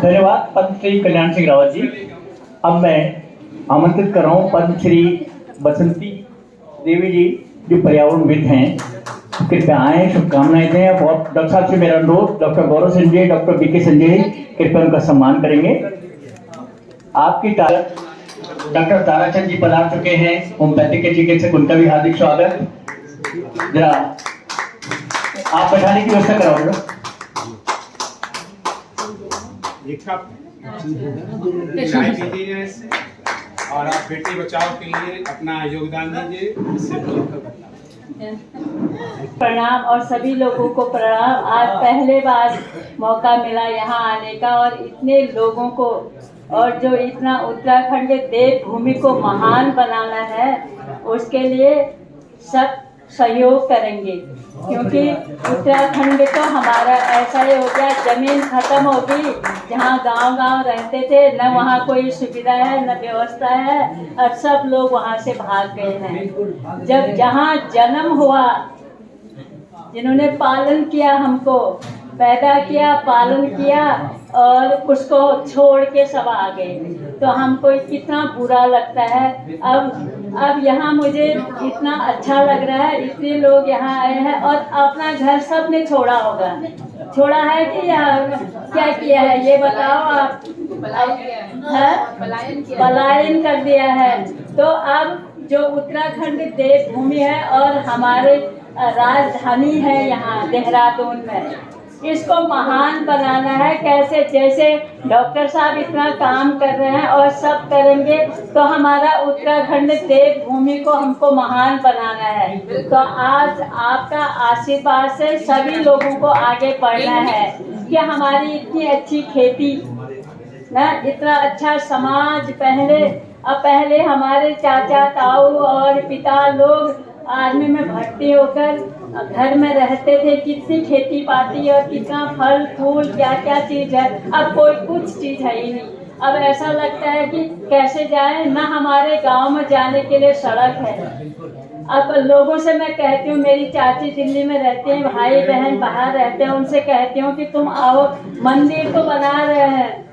Speaker 1: धन्यवाद पद्मश्री कल्याण सिंह रावत जी। अब मैं आमंत्रित कर रहा हूँ पद्मश्री बसंती देवी जी जो पर्यावरणविद हैं, कृपया आए, शुभकामनाएं दें। और डॉक्टर साहब से मेरा अनुरोध, डॉक्टर गौरव संजय, डॉक्टर बीके संजय कृपया उनका सम्मान करेंगे। आपकी डॉक्टर ताराचंद जी पधार चुके हैं, होम्योपैथिक के चिकित्सक, उनका भी हार्दिक स्वागत। जरा आप बैठाने की व्यवस्था कराओगे।
Speaker 2: और आप बेटी बचाओ के लिए अपना योगदान दीजिए।
Speaker 4: प्रणाम और सभी लोगों को प्रणाम। आज पहले बार मौका मिला यहाँ आने का और इतने लोगों को, और जो इतना उत्तराखंड देवभूमि को महान बनाना है उसके लिए सब सहयोग करेंगे, क्योंकि उत्तराखंड तो हमारा ऐसा ही हो गया, जमीन खत्म हो गई। जहाँ गांव-गांव रहते थे न वहाँ कोई सुविधा है न व्यवस्था है, अब सब लोग वहाँ से भाग गए हैं। जब जहाँ जन्म हुआ, जिन्होंने पालन किया, हमको पैदा किया, पालन किया और उसको छोड़ के सब आ गए, तो हमको कितना बुरा लगता है। अब यहाँ मुझे इतना अच्छा लग रहा है, इतने लोग यहाँ आए हैं और अपना घर सब ने छोड़ा होगा, छोड़ा है कि क्या किया है ये बताओ आप। पलायन कर दिया है। तो अब जो उत्तराखंड देवभूमि है और हमारे राजधानी है यहाँ देहरादून में, इसको महान बनाना है। कैसे, जैसे डॉक्टर साहब इतना काम कर रहे हैं और सब करेंगे तो हमारा उत्तराखंड देवभूमि को हमको महान बनाना है। तो आज आपका आशीर्वाद से सभी लोगों को आगे बढ़ना है कि हमारी इतनी अच्छी खेती ना, इतना अच्छा समाज, पहले हमारे चाचा ताऊ और पिता लोग आर्मी में भर्ती होकर घर में रहते थे, कितनी खेती पाती और कितना फल फूल क्या क्या चीज है, अब कोई कुछ चीज है ही नहीं। अब ऐसा लगता है कि कैसे जाएं, ना हमारे गांव में जाने के लिए सड़क है। अब लोगों से मैं कहती हूँ, मेरी चाची दिल्ली में रहती हैं, भाई बहन बाहर रहते हैं, उनसे कहती हूँ कि तुम आओ, मंदिर तो बना रहे हैं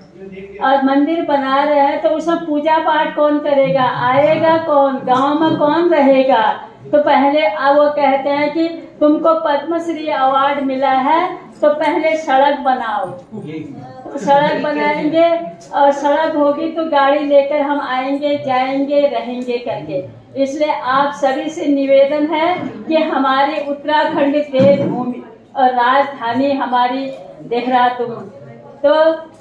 Speaker 4: और मंदिर बना रहे हैं तो उसमें पूजा पाठ कौन करेगा, आएगा कौन, गांव में कौन रहेगा। तो पहले वो कहते हैं कि तुमको पद्मश्री अवार्ड मिला है तो पहले सड़क बनाओ, तो सड़क बनाएंगे और सड़क होगी तो गाड़ी लेकर हम आएंगे जाएंगे रहेंगे करके। इसलिए आप सभी से निवेदन है कि हमारी उत्तराखंड देवभूमि और राजधानी हमारी देहरादून, तो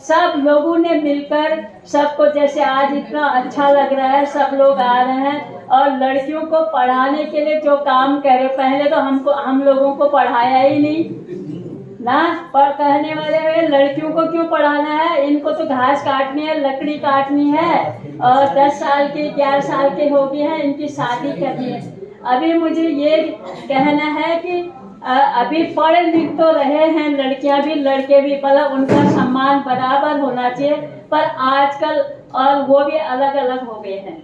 Speaker 4: सब लोगों ने मिलकर, सबको जैसे आज इतना अच्छा लग रहा है, सब लोग आ रहे हैं और लड़कियों को पढ़ाने के लिए जो काम करे, पहले तो हम लोगों को पढ़ाया ही नहीं ना, कहने वाले वे लड़कियों को क्यों पढ़ाना है, इनको तो घास काटनी है, लकड़ी काटनी है और 10 साल के 11 साल के हो गए हैं, इनकी शादी करनी है। अभी मुझे ये कहना है कि अभी पढ़ लिख तो रहे हैं लड़कियां भी लड़के भी, मतलब उनका सम्मान बराबर होना चाहिए, पर आजकल और वो भी अलग अलग हो गए हैं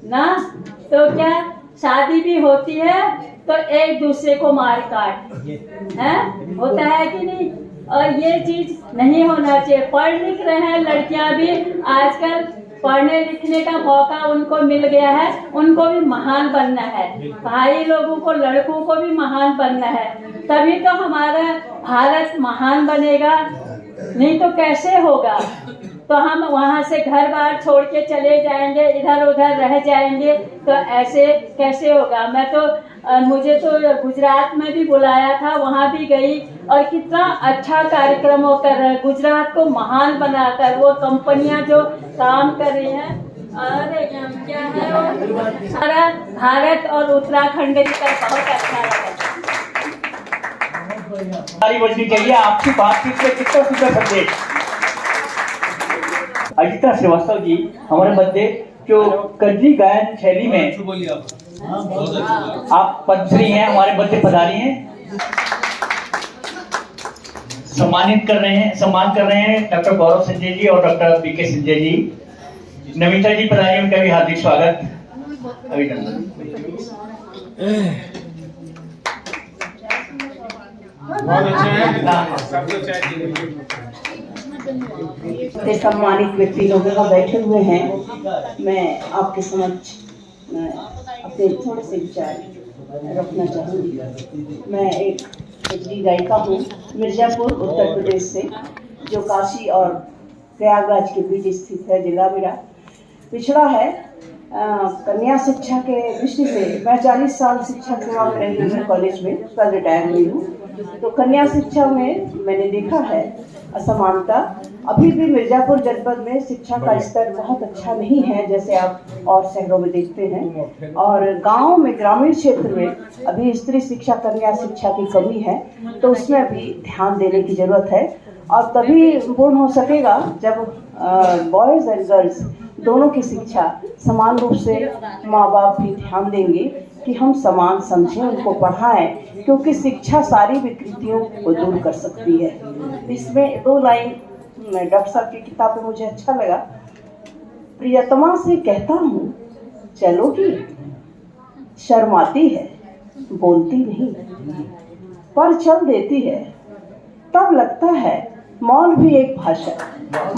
Speaker 4: ना, तो क्या शादी भी होती है तो एक दूसरे को मार काट है, होता है कि नहीं, और ये चीज नहीं होना चाहिए। पढ़ लिख रहे हैं लड़कियां भी, आजकल पढ़ने लिखने का मौका उनको मिल गया है, उनको भी महान बनना है, भाई लोगों को लड़कों को भी महान बनना है, तभी तो हमारा भारत महान बनेगा, नहीं तो कैसे होगा। तो हम वहाँ से घर बार छोड़ के चले जाएंगे, इधर उधर रह जाएंगे, तो ऐसे कैसे होगा। मैं तो मुझे तो गुजरात में भी बुलाया था, वहाँ भी गई और कितना अच्छा कार्यक्रम वो कर रहे हैं, गुजरात को महान बनाकर वो कंपनियां जो काम कर रही हैं, अरे क्या है वो सारा भारत और उत्तराखंड का बहुत अच्छा लगा।
Speaker 1: ताली बजनी चाहिए आपकी बातचीत में, कितना सुंदर संदेश। अजिता श्रीवास्तव जी हमारे मध्य जो कजरी गायन शैली में आप पद्मश्री हैं, हमारे मध्य पधारी हैं, सम्मान कर रहे हैं डॉक्टर गौरव संजय जी और डॉक्टर बीके संजय जी। नमिता जी पधारी, उनका भी हार्दिक स्वागत, अभिनंदन।
Speaker 2: बहुत अच्छा है, सब कुछ है।
Speaker 7: सम्मानित व्यक्ति लोग यहाँ बैठे हुए हैं, मैं आपके समक्ष अपने थोड़े से विचार रखना चाहूँगी। मैं एक कजरी गायिका हूँ, मिर्जापुर उत्तर प्रदेश से, जो काशी और प्रयागराज के बीच स्थित है। जिला मेरा पिछड़ा है। कन्या शिक्षा के दृष्टि से मैं 40 साल शिक्षा सेवा में रही हूँ, कॉलेज में, उसका रिटायर हुई हूँ। तो कन्या शिक्षा में मैंने देखा है असमानता। अभी भी मिर्जापुर जनपद में शिक्षा का स्तर बहुत अच्छा नहीं है, जैसे आप और शहरों में देखते हैं, और गांव में, ग्रामीण क्षेत्र में अभी स्त्री शिक्षा, कन्या शिक्षा की कमी है, तो उसमें अभी ध्यान देने की जरूरत है। और तभी पूर्ण हो सकेगा जब बॉयज़ एंड गर्ल्स दोनों की शिक्षा समान रूप से माँ बाप भी ध्यान देंगे कि हम समान समझें, उनको पढ़ाएं, क्योंकि शिक्षा सारी विकृतियों को दूर कर सकती है। इसमें 2 लाइन डॉक्टर साहब की किताब में मुझे अच्छा लगा। प्रियतमा से कहता हूँ चलोगी, शर्माती है, बोलती नहीं, पर चल देती है, तब लगता है मौन भी एक भाषा,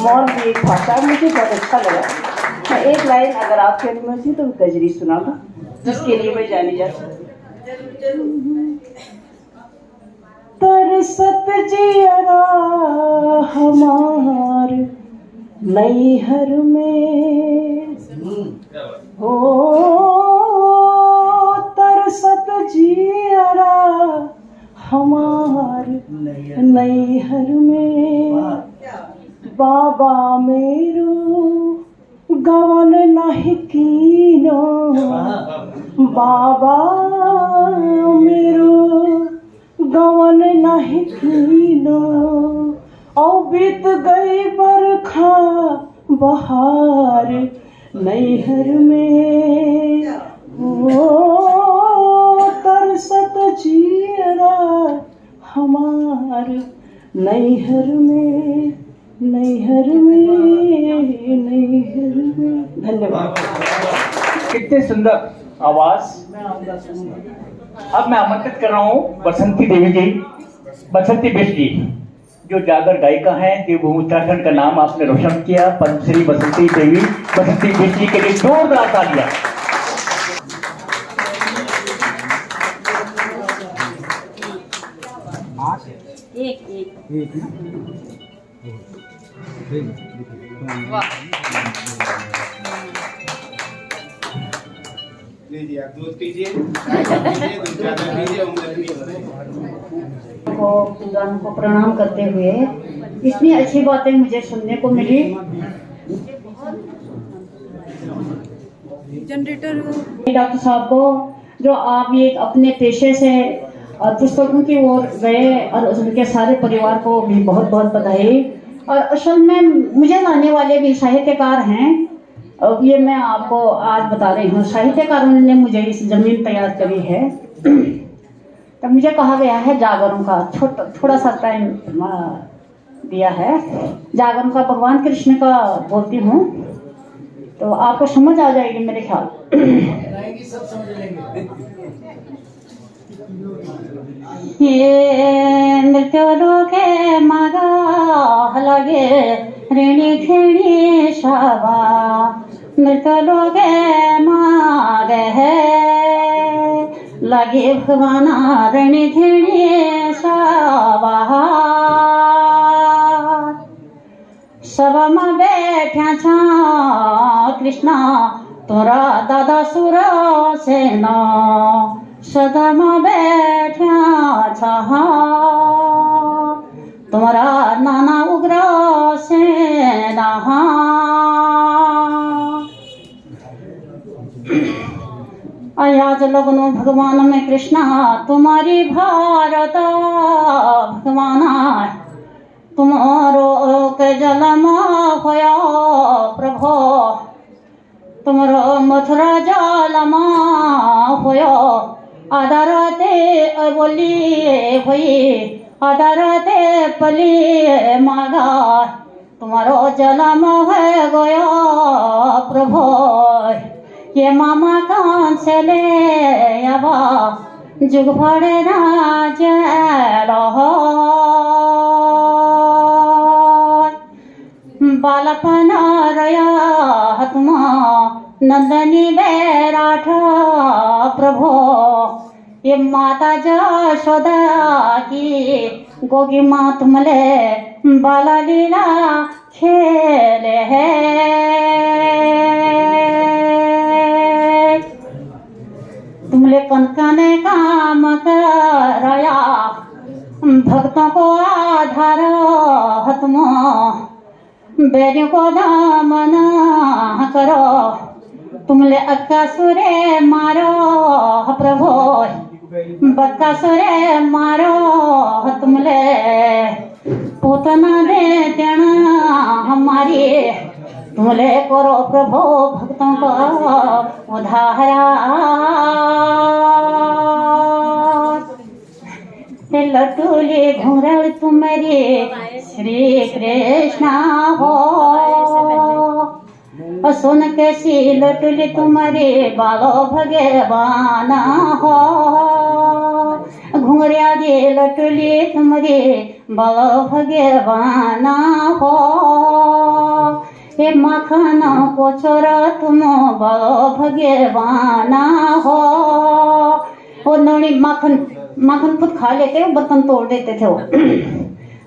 Speaker 7: मौन भी एक भाषा। मुझे बहुत अच्छा लगा। मैं 1 लाइन अगर आपके अनुमति तो कजरी सुनाऊंगा, जिसके लिए मैं जानी जाती हूँ। तरसत जियरा हमार नैहर में हो, तरसत जियरा जियरा हमार नैहर में बाबा मेरो गवन नहीं कीनो बाबा मेरो गवन नहीं कीनो औ बीत गई बरखा बहार नैहर में ओ तरसत जियरा हमार नैहर में नैहर में नैहर में। धन्यवाद।
Speaker 1: कितने सुंदर आवाज। अब मैं आमंत्रित कर रहा हूँ बसंती देवी जी, बसंती बिष्ट जी, जो जागर गायिका हैं, देवभूमि उत्तराखंड का नाम आपने रोशन किया। पद्मश्री बसंती देवी, बसंती बिष्ट जी के लिए जोरदार तालियां।
Speaker 2: लीजिए, आप दूध पीजिए, दूध ज़्यादा पीजिए, उम्र
Speaker 8: को गानों को प्रणाम करते हुए इतनी अच्छी बातें मुझे सुनने को मिली। डॉक्टर साहब को जो आप ये अपने पेशे से और पुस्तकों की ओर गए, और उनके सारे परिवार को भी बहुत बहुत बधाई। और असल में मुझे लाने वाले भी साहित्यकार हैं, और ये मैं आपको आज बता रही हूँ। साहित्यकारों ने मुझे इस जमीन तैयार करी है। तो मुझे कहा गया है जागरण का थोड़ा सा टाइम दिया है। जागरण का भगवान कृष्ण का बोलती हूँ, तो आपको समझ आ जाएगी मेरे ख्याल। ये मृत्यु लोके मागा लगे ऋणी खेणी शावा, मृत्यु लोके मागे लगे भगवाना ऋणी खेणी शावा। सभा बैठ्या छा कृष्णा तोरा दादा सुर सेना, सदा में बैठ्या छा तुम्हारा नाना उग्र सेना। आज लगनो भगवान में कृष्णा तुम्हारी भारत भगवाना, तुम्हारो के जलम होया प्रभो, तुम्हारो मथुरा जलमा होयो। आदरते बोली हुई आदरते पली मागा, तुम्हारो जलम है गयो प्रभो। ये मामा कान से ले आवा जुग भरे राज रहो, बालपन रया तुमा नंदनी बैराठ प्रभो। ये माता जशोदा की गोगी माँ तुमले बाला लीला खेले है। तुमले कनकने काम कराया भक्तों को आधार तुम, बैरियों को दामना करो। तुमले अक्कासुरे मारो प्रभो, बक्कासुरे मारो तुमले। पूतना दे देना हमारी, तुमले करो प्रभो भक्तों को उद्धारा। लटूली घुंघरल तुम्हारी श्री कृष्ण हो, सुन कैसी लटूली तुम्हारी बालो भगवान हो। घुंघरिया दी लटूली तुम्हारी बालो भगवान हो। हे मखन को छोरा तुम बालो भगवान हो। वो नौनी माखन खुद खा लेते, बर्तन तोड़ देते थे वो।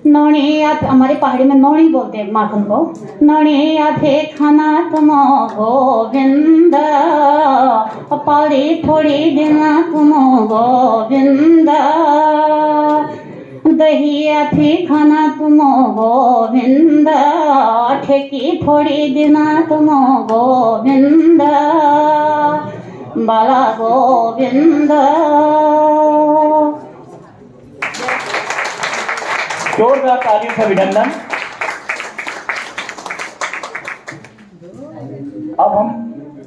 Speaker 8: नौनी आप हमारे पहाड़ी में नौनी बोलते हैं माखन को। नौनी आधे खाना तुम गोविंद, पाली थोड़ी दिन तुम गोविंद, दही आधी खाना तुम गोविंद, ठेकी थोड़ी दिन तुम गोविंद, बाला गोविंद।
Speaker 1: जोरदार तालियों से अभिनंदन। अब हम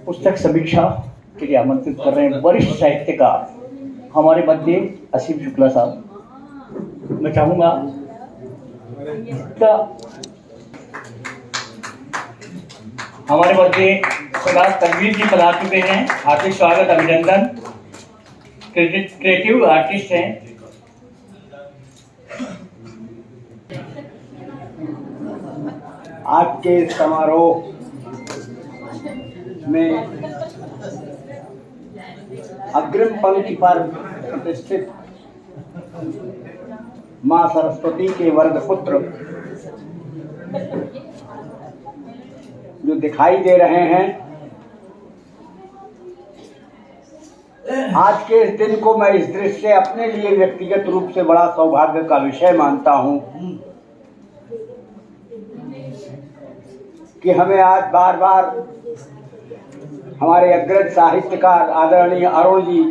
Speaker 1: पुस्तक समीक्षा के लिए आमंत्रित कर रहे हैं वरिष्ठ साहित्यकार हमारे मध्य असीम शुक्ला साहब। मैं चाहूंगा हमारे मध्य सरदार तनवीर जी पधार चुके हैं, हार्दिक स्वागत अभिनंदन। क्रिएटिव आर्टिस्ट हैं।
Speaker 6: आज के समारोह में अग्रिम पंक्ति पर प्रतिष्ठित मां सरस्वती के वर्ग पुत्र जो दिखाई दे रहे हैं, आज के इस दिन को मैं इस दृश्य से अपने लिए व्यक्तिगत रूप से बड़ा सौभाग्य का विषय मानता हूं कि हमें आज बार बार हमारे अग्रज साहित्यकार आदरणीय अरुण जी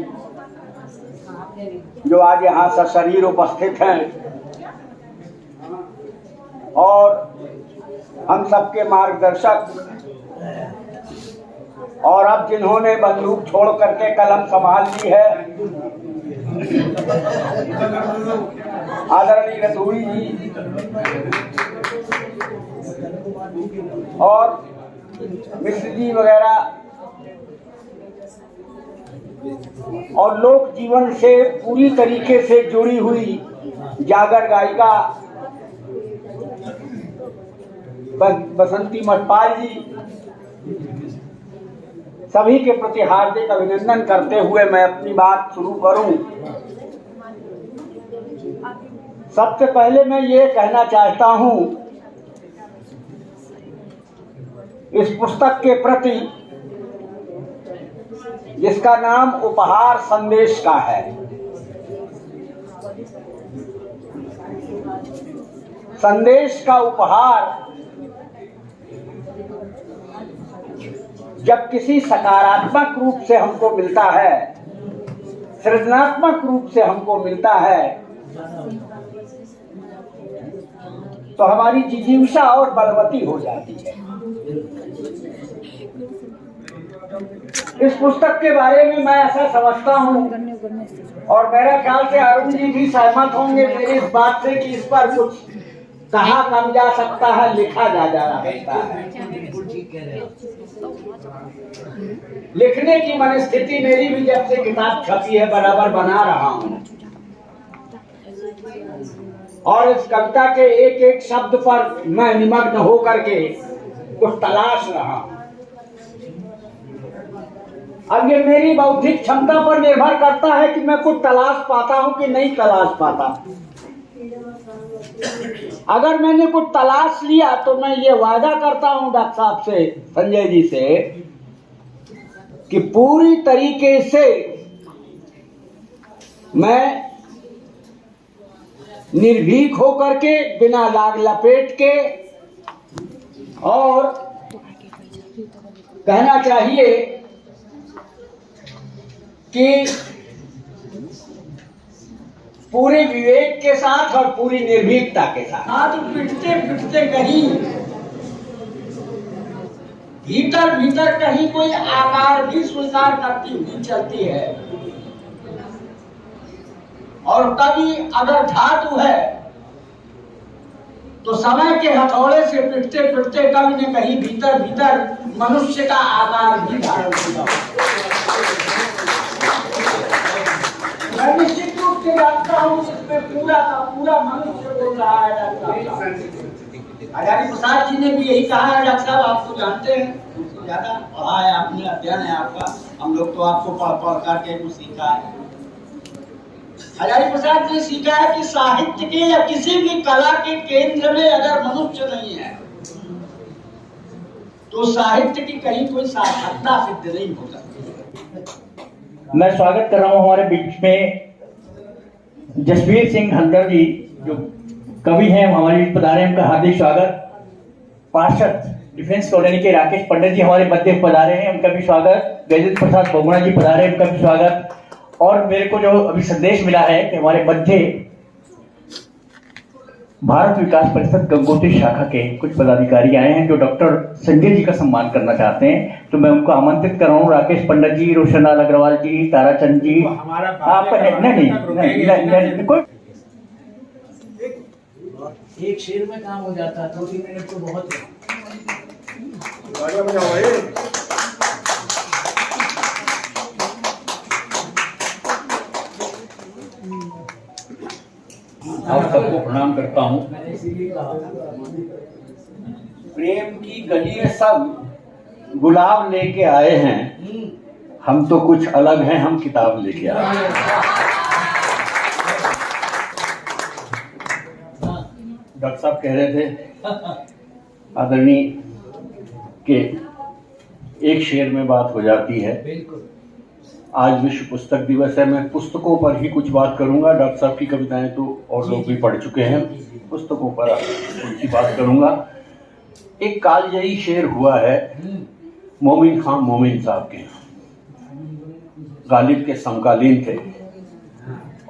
Speaker 6: जो आज यहाँ सशरीर उपस्थित हैं और हम सबके मार्गदर्शक, और अब जिन्होंने बंदूक छोड़ करके कलम संभाल ली है, आदरणीय रतूड़ी जी और मिश्र जी वगैरह, और लोक जीवन से पूरी तरीके से जुड़ी हुई जागर गायिका बसंती मटपाल जी, सभी के प्रति हार्दिक अभिनंदन करते हुए मैं अपनी बात शुरू करूं। सबसे पहले मैं ये कहना चाहता हूं इस पुस्तक के प्रति जिसका नाम उपहार संदेश का है। संदेश का उपहार जब किसी सकारात्मक रूप से हमको मिलता है, सृजनात्मक रूप से हमको मिलता है, तो हमारी जिजीविषा और बलवती हो जाती है। इस पुस्तक के बारे में मैं ऐसा समझता हूँ और मेरा ख्याल से अरुण जी भी सहमत होंगे मेरी इस बात से कि इस पर कुछ कहा कम जा सकता है, लिखा जा सकता है। लिखने की मनस्थिति मेरी भी जब से किताब छपी है बराबर बना रहा हूँ और इस कविता के एक एक शब्द पर मैं निमग्न होकर के कुछ तलाश रहा हूँ। अब ये मेरी बौद्धिक क्षमता पर निर्भर करता है कि मैं कुछ तलाश पाता हूं कि नहीं तलाश पाता। अगर मैंने कुछ तलाश लिया तो मैं ये वादा करता हूं डॉक्टर साहब से, संजय जी से, कि पूरी तरीके से मैं निर्भीक होकर के, बिना लाग लपेट के, और कहना चाहिए कि पूरे विवेक के साथ और पूरी निर्भीकता के साथ। आज पिटते पिटते कहीं भीतर भीतर कहीं कोई आकार भी स्वीकार करती हुई चलती है, और कभी अगर धातु है तो समय के हथौड़े से पिटते पिटते कभी न कहीं भीतर भीतर मनुष्य का आकार भी धारण किया। मैं निश्चित रूप से जानता हूँ इसमें पूरा का पूरा मनुष्य बोल रहा है। आचार्य प्रसाद जी ने भी यही कहा है। डॉक्टर साहब आपको जानते हैं, उसको ज्यादा पढ़ा है आपने, अध्ययन है आपका, हम लोग तो आपको पढ़ पढ़ करके कुछ सीखा है।
Speaker 9: हजारी प्रसाद ने सीखा है कि साहित्य के या किसी भी कला के केंद्र में अगर मनुष्य नहीं है तो साहित्य की कहीं कोई सार्थकता सिद्ध नहीं हो सकती।
Speaker 1: मैं स्वागत कर रहा हूं हमारे बीच में जसवीर सिंह हंदर जी, जो कवि हैं, हमारे बीच पधारे, उनका हार्दिक स्वागत। पार्षद डिफेंस कॉलोनी के राकेश पंडित जी हमारे मध्य पधारे हैं, उनका भी स्वागत। गजेंद्र प्रसाद बोगुणा जी पधारे, उनका भी स्वागत। और मेरे को जो अभी संदेश मिला है कि हमारे मध्य भारत विकास परिषद गंगोत्री शाखा के कुछ पदाधिकारी आए हैं जो डॉक्टर संजय जी का सम्मान करना चाहते हैं, तो मैं उनको आमंत्रित कर रहा हूँ। राकेश पंडित जी, रोशनलाल अग्रवाल जी, ताराचंद जी, आपका नहीं,
Speaker 9: एक शेर में काम हो जाता है, 2-3 मिनट तो बहुत है।
Speaker 1: आप सबको प्रणाम करता हूँ। प्रेम की गली में सब गुलाब लेके आए हैं, हम तो कुछ अलग हैं, हम किताब लेके आए हैं। डॉक्टर साहब कह रहे थे आदरणीय के एक शेर में बात हो जाती है। आज विश्व पुस्तक दिवस है, मैं पुस्तकों पर ही कुछ बात करूंगा। डॉक्टर साहब की कविताएं तो और लोग भी पढ़ चुके हैं, पुस्तकों पर थोड़ी बात करूंगा। एक कालजयी शेर हुआ है मोमिन खान मोमिन साहब के, गालिब के समकालीन थे,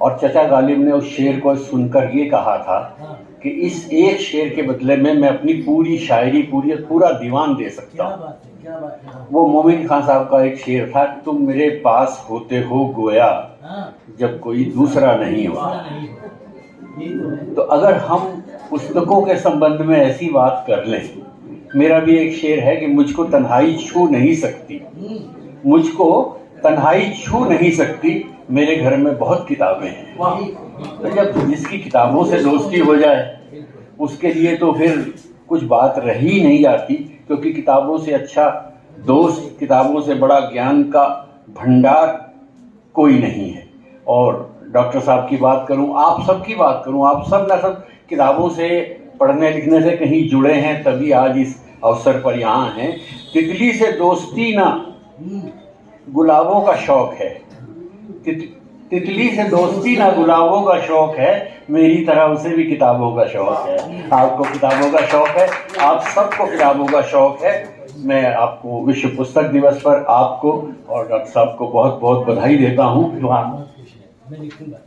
Speaker 1: और चचा गालिब ने उस शेर को सुनकर ये कहा था कि इस एक शेर के बदले में मैं अपनी पूरी शायरी, पूरा दीवान दे सकता हूँ। वो मोमिन खान साहब का एक शेर था, तुम मेरे पास होते हो गोया जब कोई दूसरा नहीं होता। तो अगर हम पुस्तकों के संबंध में ऐसी बात कर लें, मेरा भी एक शेर है कि मुझको तन्हाई छू नहीं सकती, मुझको तन्हाई छू नहीं सकती, मेरे घर में बहुत किताबें हैं। तो जब जिसकी किताबों से दोस्ती हो जाए उसके लिए तो फिर कुछ बात रही नहीं जाती, क्योंकि किताबों से अच्छा दोस्त, किताबों से बड़ा ज्ञान का भंडार कोई नहीं है। और डॉक्टर साहब की बात करूं, आप सब की बात करूं, आप सब न सब किताबों से, पढ़ने लिखने से कहीं जुड़े हैं, तभी आज इस अवसर पर यहाँ हैं। तितली से दोस्ती ना गुलाबों का शौक है, तितली से दोस्ती ना गुलाबों का शौक है, मेरी तरह उसे भी किताबों का शौक है। आपको किताबों का शौक है, आप सबको किताबों का शौक है। मैं आपको विश्व पुस्तक दिवस पर आपको और डॉक्टर साहब को बहुत बहुत बधाई देता हूँ।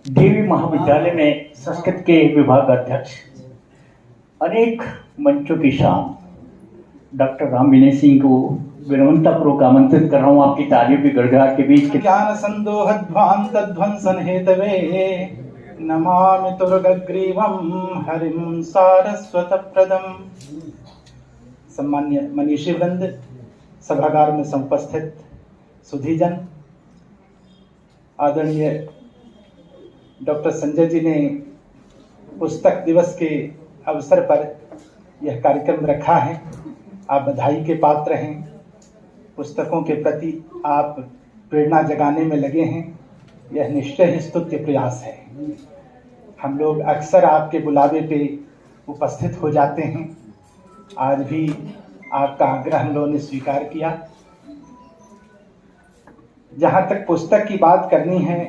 Speaker 1: देवी महाविद्यालय में संस्कृत के विभाग अध्यक्ष, अनेक मंचों की शान डॉक्टर राम विनय सिंह को विनम्रतापूर्वक आमंत्रित कर रहा हूँ आपकी तालियों की गड़गड़ाहट के बीच।
Speaker 10: ज्ञान संदोहध्वांत ध्वंसन हेतवे नमामि तुर्गग्रीवं हरिं सारस्वतप्रदम्। सम्मान्य मनीषी वृंद, सभागार में उपस्थित सुधीजन, आदरणीय डॉक्टर संजय जी ने पुस्तक दिवस के अवसर पर यह कार्यक्रम रखा है। आप बधाई के पात्र हैं। पुस्तकों के प्रति आप प्रेरणा जगाने में लगे हैं, यह निश्चय ही स्तुत्य प्रयास है। हम लोग अक्सर आपके बुलावे पे उपस्थित हो जाते हैं, आज भी आपका आग्रह हम लोगों ने स्वीकार किया। जहाँ तक पुस्तक की बात करनी है,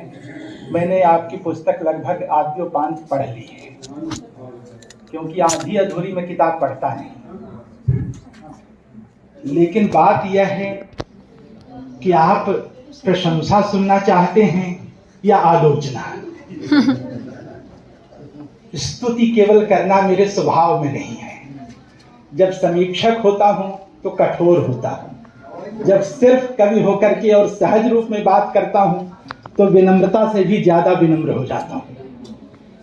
Speaker 10: मैंने आपकी पुस्तक लगभग आद्योपांत पढ़ ली है, क्योंकि आधी अधूरी में किताब पढ़ता नहीं। लेकिन बात यह है कि आप प्रशंसा सुनना चाहते हैं या आलोचना। स्तुति केवल करना मेरे स्वभाव में नहीं है। जब समीक्षक होता हूं तो कठोर होता हूं, जब सिर्फ कवि होकर के और सहज रूप में बात करता हूं तो विनम्रता से भी ज्यादा विनम्र हो जाता हूं।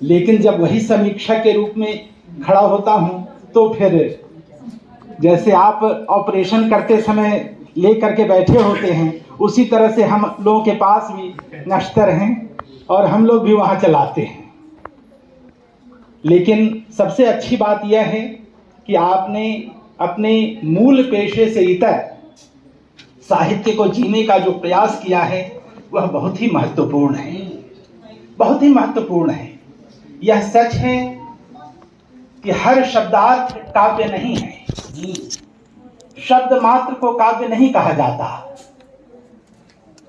Speaker 10: लेकिन जब वही समीक्षक के रूप में खड़ा होता हूं तो फिर जैसे आप ऑपरेशन करते समय ले करके बैठे होते हैं, उसी तरह से हम लोगों के पास भी नश्तर हैं और हम लोग भी वहाँ चलाते हैं। लेकिन सबसे अच्छी बात यह है कि आपने अपने मूल पेशे से इतर साहित्य को जीने का जो प्रयास किया है वह बहुत ही महत्वपूर्ण है। बहुत ही महत्वपूर्ण है। यह सच है कि हर शब्दार्थ काव्य नहीं है, शब्द मात्र को काव्य नहीं कहा जाता,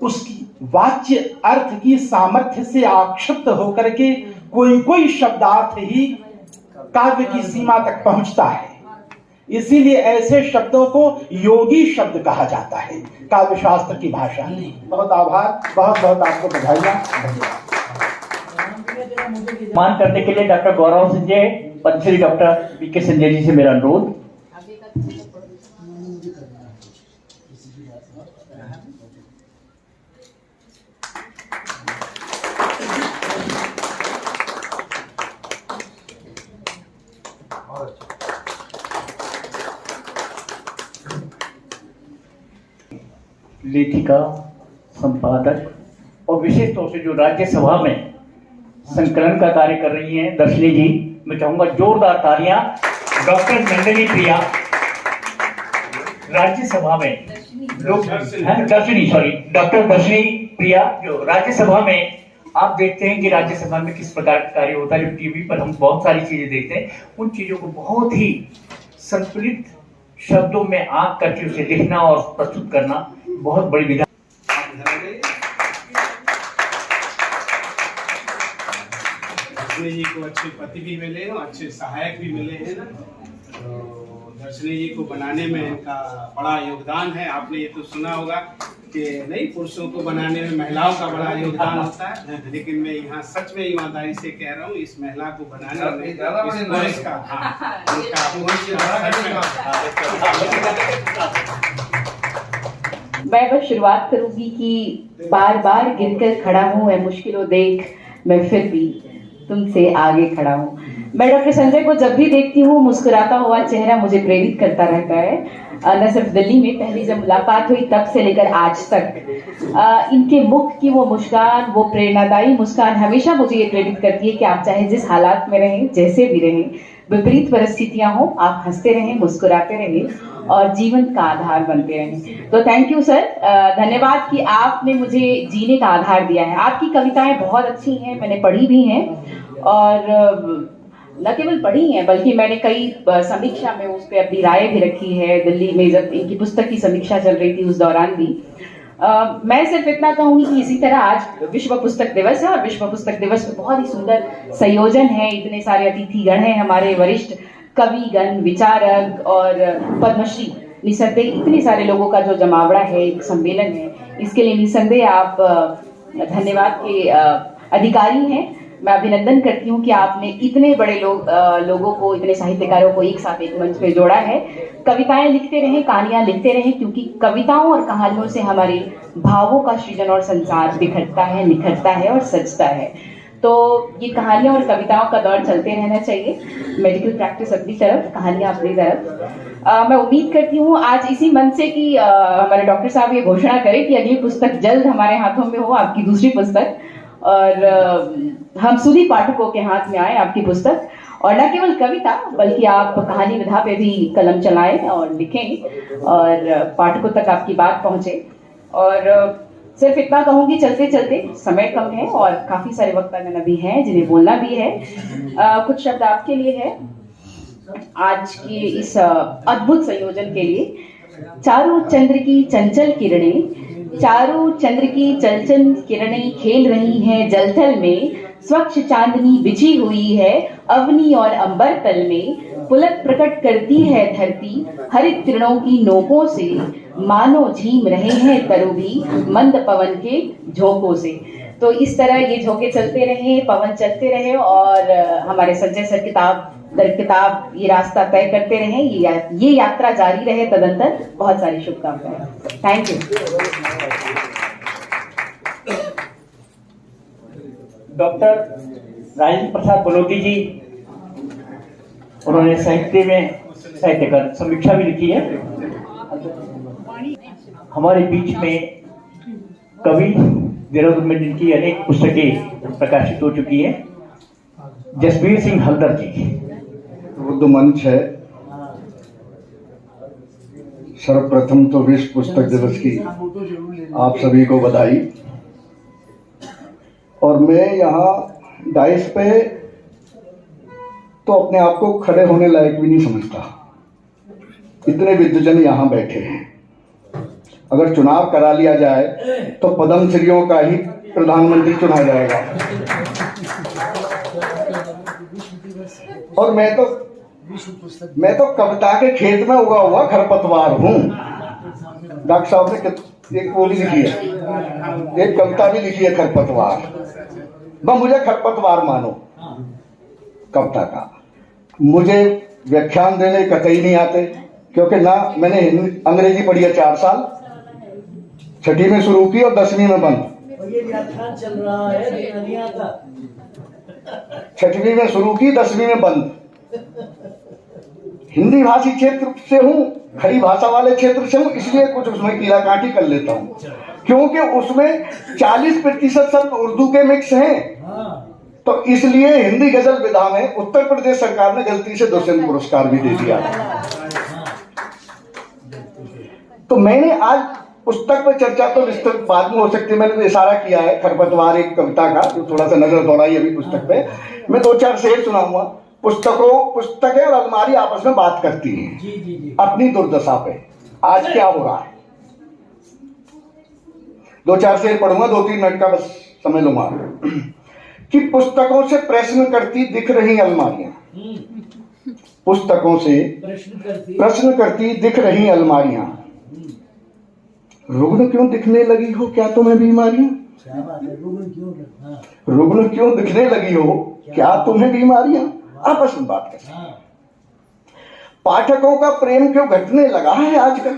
Speaker 10: उसकी वाच्य अर्थ की सामर्थ्य से आक्षिप्त होकर के कोई शब्दार्थ ही काव्य की सीमा तक पहुंचता है। इसीलिए ऐसे शब्दों को योगी शब्द कहा जाता है काव्य शास्त्र की भाषा में। बहुत आभार, बहुत बहुत आपको बधाइयां।
Speaker 1: मान करने के लिए डॉक्टर गौरव संजय, पद्मश्री डॉक्टर बीके संजय जी से मेरा अनुरोध। लेखिका, संपादक और विशेष तौर से जो राज्यसभा में संकलन का कार्य कर रही हैं दर्शनी जी, मैं चाहूंगा जोरदार तालियां। डॉक्टर नंदिनी प्रिया राज्यसभा में डॉक्टर दर्शनी प्रिया जो राज्यसभा में, आप देखते हैं कि राज्यसभा में किस प्रकार का कार्य होता है। जो टीवी पर हम बहुत सारी चीजें देखते हैं, उन चीजों को बहुत ही संतुलित शब्दों में आंक करके उसे लिखना और प्रस्तुत करना बहुत बड़ी विधा।
Speaker 2: दर्शनी जी को अच्छे पति भी मिले और अच्छे सहायक भी मिले हैं ना, तो दर्शनी जी को बनाने में इनका बड़ा योगदान है। आपने ये तो सुना होगा कि नहीं, पुरुषों को बनाने में महिलाओं का बड़ा योगदान होता है, लेकिन मैं यहाँ सच में ईमानदारी से कह रहा हूँ, इस महिला को बनाने में इस पुरुष का
Speaker 7: मैं बस शुरुआत करूंगी कि बार बार गिरकर खड़ा हूँ मैं, मुश्किलों देख मैं फिर भी तुमसे आगे खड़ा हूँ। मैं डॉक्टर संजय को जब भी देखती हूँ मुस्कुराता हुआ चेहरा मुझे प्रेरित करता रहता है। न सिर्फ दिल्ली में पहली जब मुलाकात हुई तब से लेकर आज तक इनके मुख की वो मुस्कान, वो प्रेरणादायी मुस्कान हमेशा मुझे ये प्रेरित करती है कि आप चाहे जिस हालात में रहें, जैसे भी रहें, विपरीत परिस्थितियां हो, आप हंसते रहें, मुस्कुराते रहें और जीवन का आधार बनते रहें। तो थैंक यू सर, धन्यवाद कि आपने मुझे जीने का आधार दिया है। आपकी कविताएं बहुत अच्छी हैं, मैंने पढ़ी भी हैं और न केवल पढ़ी हैं बल्कि मैंने कई समीक्षा में उस पर अपनी राय भी रखी है। दिल्ली में जब इनकी पुस्तक की समीक्षा चल रही थी उस दौरान भी मैं सिर्फ इतना कहूंगी कि इसी तरह आज विश्व पुस्तक दिवस है और विश्व पुस्तक दिवस में बहुत ही सुंदर संयोजन है। इतने सारे अतिथिगण हैं, हमारे वरिष्ठ कविगण, विचारक और पद्मश्री निसंदेह इतने सारे लोगों का जो जमावड़ा है, एक सम्मेलन है, इसके लिए निसंदेह आप धन्यवाद के अधिकारी हैं। मैं अभिनंदन करती हूँ कि आपने इतने बड़े लोगों को, इतने साहित्यकारों को एक साथ एक मंच पे जोड़ा है। कविताएं लिखते रहें, कहानियां लिखते रहें, क्योंकि कविताओं और कहानियों से हमारे भावों का सृजन और संचार बिखरता है, निखरता है और सजता है। तो ये कहानियां और कविताओं का दौर चलते रहना चाहिए। मेडिकल प्रैक्टिस अपनी तरफ, कहानियां अपनी तरफ। मैं उम्मीद करती हूँ आज इसी मंच से कि हमारे डॉक्टर साहब ये घोषणा करें कि अगली पुस्तक जल्द हमारे हाथों में हो, आपकी दूसरी पुस्तक, और हम सभी पाठकों के हाथ में आए आपकी पुस्तक। और न केवल कविता बल्कि आप कहानी विधा पे भी कलम चलाएं और लिखें और पाठकों तक आपकी बात पहुंचे। और सिर्फ इतना कहूंगी, चलते चलते समय कम है और काफी सारे वक्तागण अभी हैं जिन्हें बोलना भी है। कुछ शब्द आपके लिए है आज के इस अद्भुत संयोजन के लिए। चारों चंद्र की चंचल किरणें, चारों चंद्र की चंचल किरणें खेल रही हैं जलथल में। स्वच्छ चांदनी बिछी हुई है अवनी और अंबर तल में। पुलक प्रकट करती है धरती हरित किरणों की नोकों से। मानो झीम रहे हैं तरु भी मंद पवन के झोंकों से। तो इस तरह ये झोंके चलते रहे, पवन चलते रहे और हमारे संजय सर किताब दर किताब ये रास्ता तय करते रहे, ये यात्रा जारी रहे तदंतर। बहुत सारी शुभकामनाएं। Thank you.
Speaker 1: Doctor Rajendra Prasad Baloti जी, उन्होंने साहित्य में साहित्यकार समीक्षा भी लिखी है। हमारे बीच में कवि देहरादून में जिनकी अनेक पुस्तकें प्रकाशित हो चुकी हैं, जसबीर सिंह हल्दर जी।
Speaker 11: उर्दू मंच है। सर्वप्रथम तो विश्व पुस्तक दिवस की आप सभी को बधाई। और मैं यहाँ डाइस पे तो अपने आप को खड़े होने लायक भी नहीं समझता। इतने विद्वजन यहाँ बैठे हैं। अगर चुनाव करा लिया जाए तो पद्मश्रीयों का ही प्रधानमंत्री चुना जाएगा। और मैं तो कविता के खेत में उगा हुआ खरपतवार हूँ। डॉक्टर साहब ने एक वो भी लिखी है, एक कविता भी लिखी है खरपतवार। बस मुझे खरपतवार मानो कविता का। मुझे व्याख्यान देने कतई नहीं आते, क्योंकि ना मैंने अंग्रेजी पढ़ी है 4 साल, 6वीं में शुरू की और 10वीं में बंद।
Speaker 9: ये व्याख्यान चल रहा है का।
Speaker 11: 6वीं में शुरू की, 10वीं में बंद। हिंदी भाषी क्षेत्र से हूँ, खड़ी भाषा वाले क्षेत्र से हूँ, इसलिए कुछ उसमें कीला काटी कर लेता हूँ, क्योंकि उसमें 40% शब्द उर्दू के मिक्स हैं। तो इसलिए हिंदी गजल विधा में उत्तर प्रदेश सरकार ने गलती से दोषन पुरस्कार भी दे दिया। तो मैंने आज पुस्तक पर चर्चा तो विस्तृत बाद में हो सकती है, मैंने तो इशारा किया है खरपतवार एक कविता का, जो थोड़ा सा नजर दौड़ाई अभी पुस्तक पे। मैं 2-4 शेर सुनाऊंगा। पुस्तकें और अलमारी आपस में बात करती हैं अपनी दुर्दशा पे, आज क्या हो रहा है। 2-4 शेर पढ़ूंगा, 2-3 मिनट का बस समय लूंगा। कि पुस्तकों से प्रश्न करती दिख रही अलमारियां, पुस्तकों से प्रश्न करती दिख रही अलमारियां, रुग्ण क्यों दिखने लगी हो क्या तुम्हें बीमारियां? रुग्ण क्यों दिखने लगी हो क्या तुम्हें बीमारियां? आपस में बात करते। पाठकों का प्रेम क्यों घटने लगा है आजकल?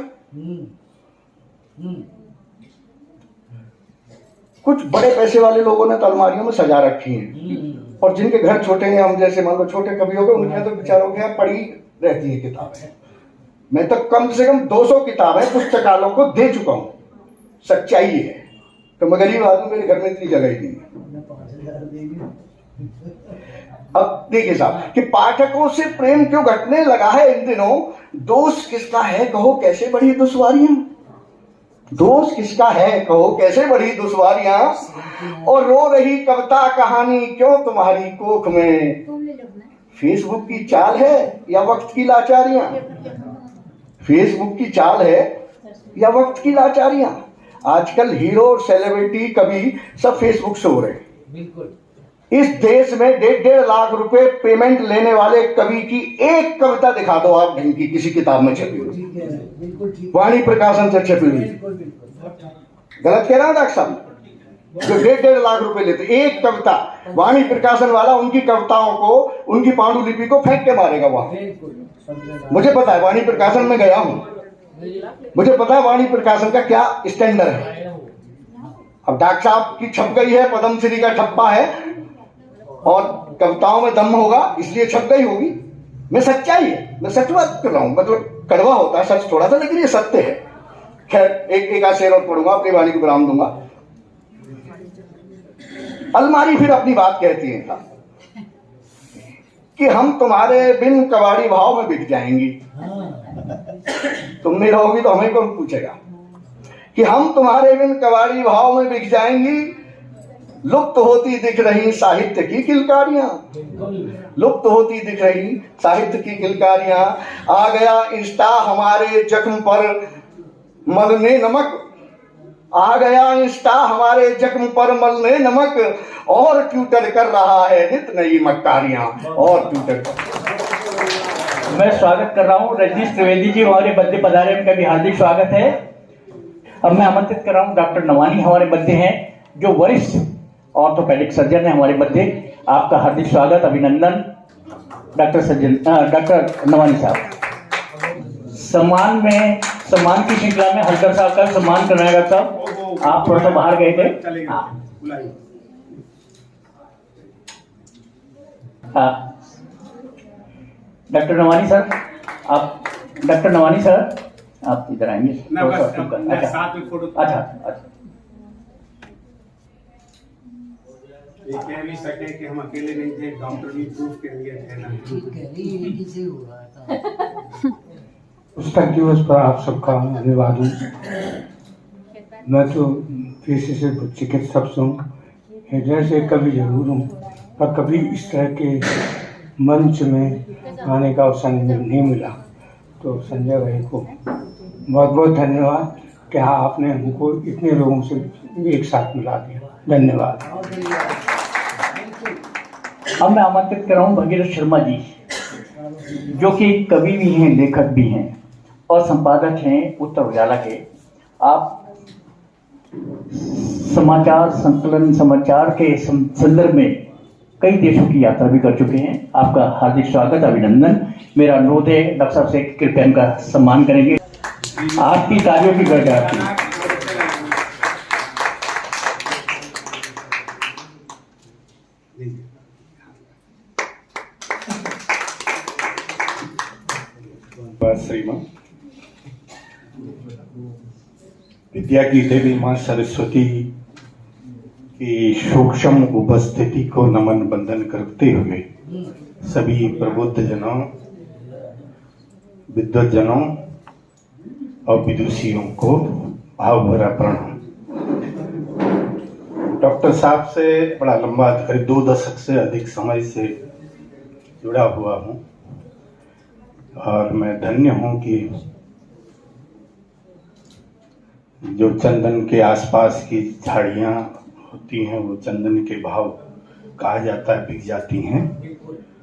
Speaker 11: कुछ बड़े पैसे वाले लोगों ने तो अलमारियों में सजा रखी हैं, और जिनके घर छोटे हैं, हम जैसे मान लो छोटे कवियों के, उनके तो बेचारों के यहाँ पड़ी रहती है किताबें। मैं तो कम से कम 200 किताबें पुस्तकालयों को दे चुका हूं। सच्चाई है। तो मैं गरीब आदमी, मेरे घर में इतनी जगह ही नहीं है। अब देखिए साहब कि पाठकों से प्रेम क्यों घटने लगा है इन दिनों, दोष किसका है कहो कैसे बढ़ी दुश्वारियां? दोष किसका है कहो कैसे बढ़ी दुश्वारियां? और रो रही कविता कहानी क्यों तुम्हारी कोख में? फेसबुक की चाल है या वक्त की लाचारियां? फेसबुक की चाल है या वक्त की लाचारियां? आजकल हीरो और सेलिब्रिटी कवि सब फेसबुक से हो रहे हैं। इस देश में 1.5 लाख रुपए पेमेंट लेने वाले कवि की एक कविता दिखा दो आप, जिनकी किसी किताब में छपी हुई, वाणी प्रकाशन से छपी हुई। गलत कह रहा हूं डॉक्टर साहब? जो 1.5 लाख रुपए लेते, एक कविता वाणी प्रकाशन वाला उनकी कविताओं को, उनकी पांडुलिपि को फेंक के मारेगा वहां। मुझे पता है, वाणी प्रकाशन में गया हूं, मुझे पता है वाणी प्रकाशन का क्या स्टैंडर्ड है। अब डॉक्टर साहब की छप गई है, पद्मश्री का ठप्पा है और कविताओं में दम होगा, इसलिए छप गई होगी। मैं सच्चाई है, मैं सच बात कर रहा हूं। मतलब कड़वा होता है सच थोड़ा सा, लेकिन ये सत्य है। खैर एक आध शेर और पढ़ूंगा, अपनी वाणी को विराम दूंगा। अलमारी फिर अपनी बात कहती है कि हम तुम्हारे बिन कबाड़ी भाव में बिक जाएंगी। तुम नहीं रहोगी तो हमें कौन पूछेगा? कि हम तुम्हारे बिन कबाड़ी भाव में बिक जाएंगी। लुप्त होती दिख रही साहित्य की किलकारियां, लुप्त होती दिख रही साहित्य की किलकारियां। आ गया इंस्टा हमारे जख्म पर मलने नमक, आ गया इंस्टा हमारे जख्म पर मलने नमक, और ट्विटर कर रहा है नित नई मक्कारियां, और ट्विटर कर।
Speaker 1: मैं स्वागत कर रहा हूं रजनीश त्रिवेदी जी, हमारे बद्दे पधारे, उनका भी हार्दिक स्वागत है। अब मैं आमंत्रित कर रहा हूं डॉक्टर नवानी, हमारे बद्दे हैं, जो वरिष्ठ ऑर्थोपेडिक सर्जन है हमारे बद्दे। आपका हार्दिक स्वागत, अभिनंदन डॉक्टर नवानी साहब। सम्मान की श्रृंखला में हल्दर साहब का सम्मान करवाएगा साहब। आप थोड़ा सा बाहर गए थे। डॉक्टर नवानी सर, आप डॉक्टर नवानी सर आप इधर आएंगे। अच्छा
Speaker 2: ये कह भी सके कि हम अकेले नहीं थे, डॉक्टर भी प्रूफ के लिए थे।
Speaker 6: पुस्तक दिवस पर आप सबका अभिवादन। मैं तो पेशे से चिकित्सक हूँ, हृदय से कवि जरूर हूँ, पर कभी इस तरह के मंच में आने का अवसर नहीं मिला। तो संजय भाई को बहुत बहुत धन्यवाद कि हाँ आपने हमको इतने लोगों से एक साथ मिला दिया। धन्यवाद।
Speaker 1: अब मैं आमंत्रित कर रहा हूँ भगीरथ शर्मा जी, जो कि कवि भी हैं, लेखक भी हैं और संपादक हैं उत्तर उजाला के। आप समाचार संकलन, समाचार के संदर्भ में कई देशों की यात्रा भी कर चुके हैं। आपका हार्दिक स्वागत, अभिनंदन। मेरा अनुरोध है डॉक्टर साहब से कृपया इनका सम्मान करेंगे। आपकी तालियों की गड़गड़ाहट है।
Speaker 6: श्रीमान, विद्या की देवी मां सरस्वती की सूक्ष्म उपस्थिति को नमन बंदन करते हुए सभी प्रबुद्ध जनों, विद्वत जनों और विदुषियों को भाव भरा प्रणाम। डॉक्टर साहब से बड़ा लंबा, करीब 2 दशक से अधिक समय से जुड़ा हुआ हूँ और मैं धन्य हूँ कि जो चंदन के आसपास की झाड़ियाँ होती हैं वो चंदन के भाव कहा जाता है बिक जाती हैं,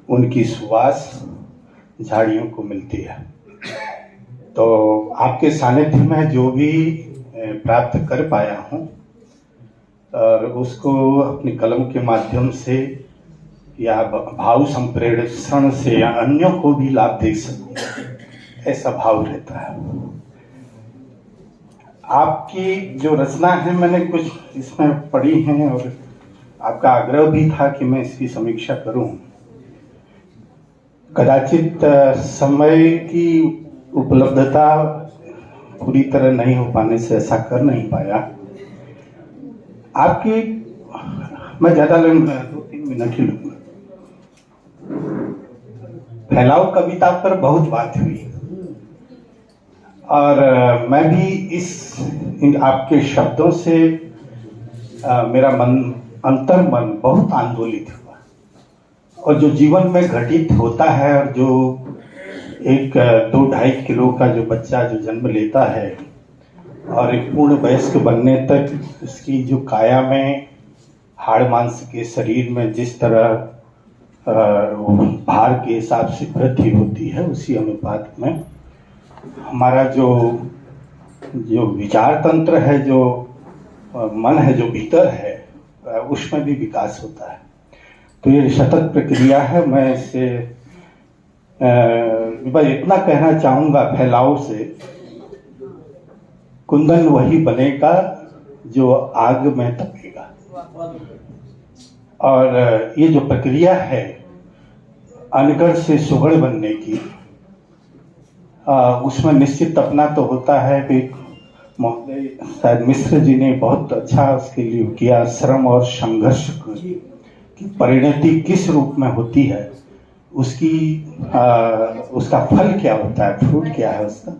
Speaker 6: उनकी सुवास झाड़ियों को मिलती है। तो आपके सानिध्य में जो भी प्राप्त कर पाया हूँ और उसको अपनी कलम के माध्यम से या भाव संप्रेषण से या अन्यों को भी लाभ दे सकूं, ऐसा भाव रहता है। आपकी जो रचना है मैंने कुछ इसमें पढ़ी हैं और आपका आग्रह भी था कि मैं इसकी समीक्षा करूं। कदाचित समय की उपलब्धता पूरी तरह नहीं हो पाने से ऐसा कर नहीं पाया। आपकी मैं ज्यादा 2-3 मिनट ही लूंगा। फैलाव कविता पर बहुत बात हुई और मैं भी आपके शब्दों से मेरा अंतर मन बहुत आंदोलित हुआ। और जो जीवन में घटित होता है और जो एक 2-2.5 किलो का जो बच्चा जो जन्म लेता है और एक पूर्ण वयस्क बनने तक उसकी जो काया में हाड़ मांस के शरीर में जिस तरह भार के हिसाब से वृद्धि होती है, उसी अनुपात में हमारा जो विचार तंत्र है, जो मन है, जो भीतर है, उसमें भी विकास होता है। तो ये सतत प्रक्रिया है। मैं इससे बस इतना कहना चाहूँगा, फैलाव से कुंदन वही बनेगा जो आग में तपेगा। और ये जो प्रक्रिया है अनगढ़ से सुगढ़ बनने की, उसमें निश्चित तपना तो होता है कि महोदय शायद मिश्र जी ने बहुत अच्छा उसके लिए किया, श्रम और संघर्ष की परिणति किस रूप में होती है, उसका फल क्या होता है, फ्रूट क्या है उसका।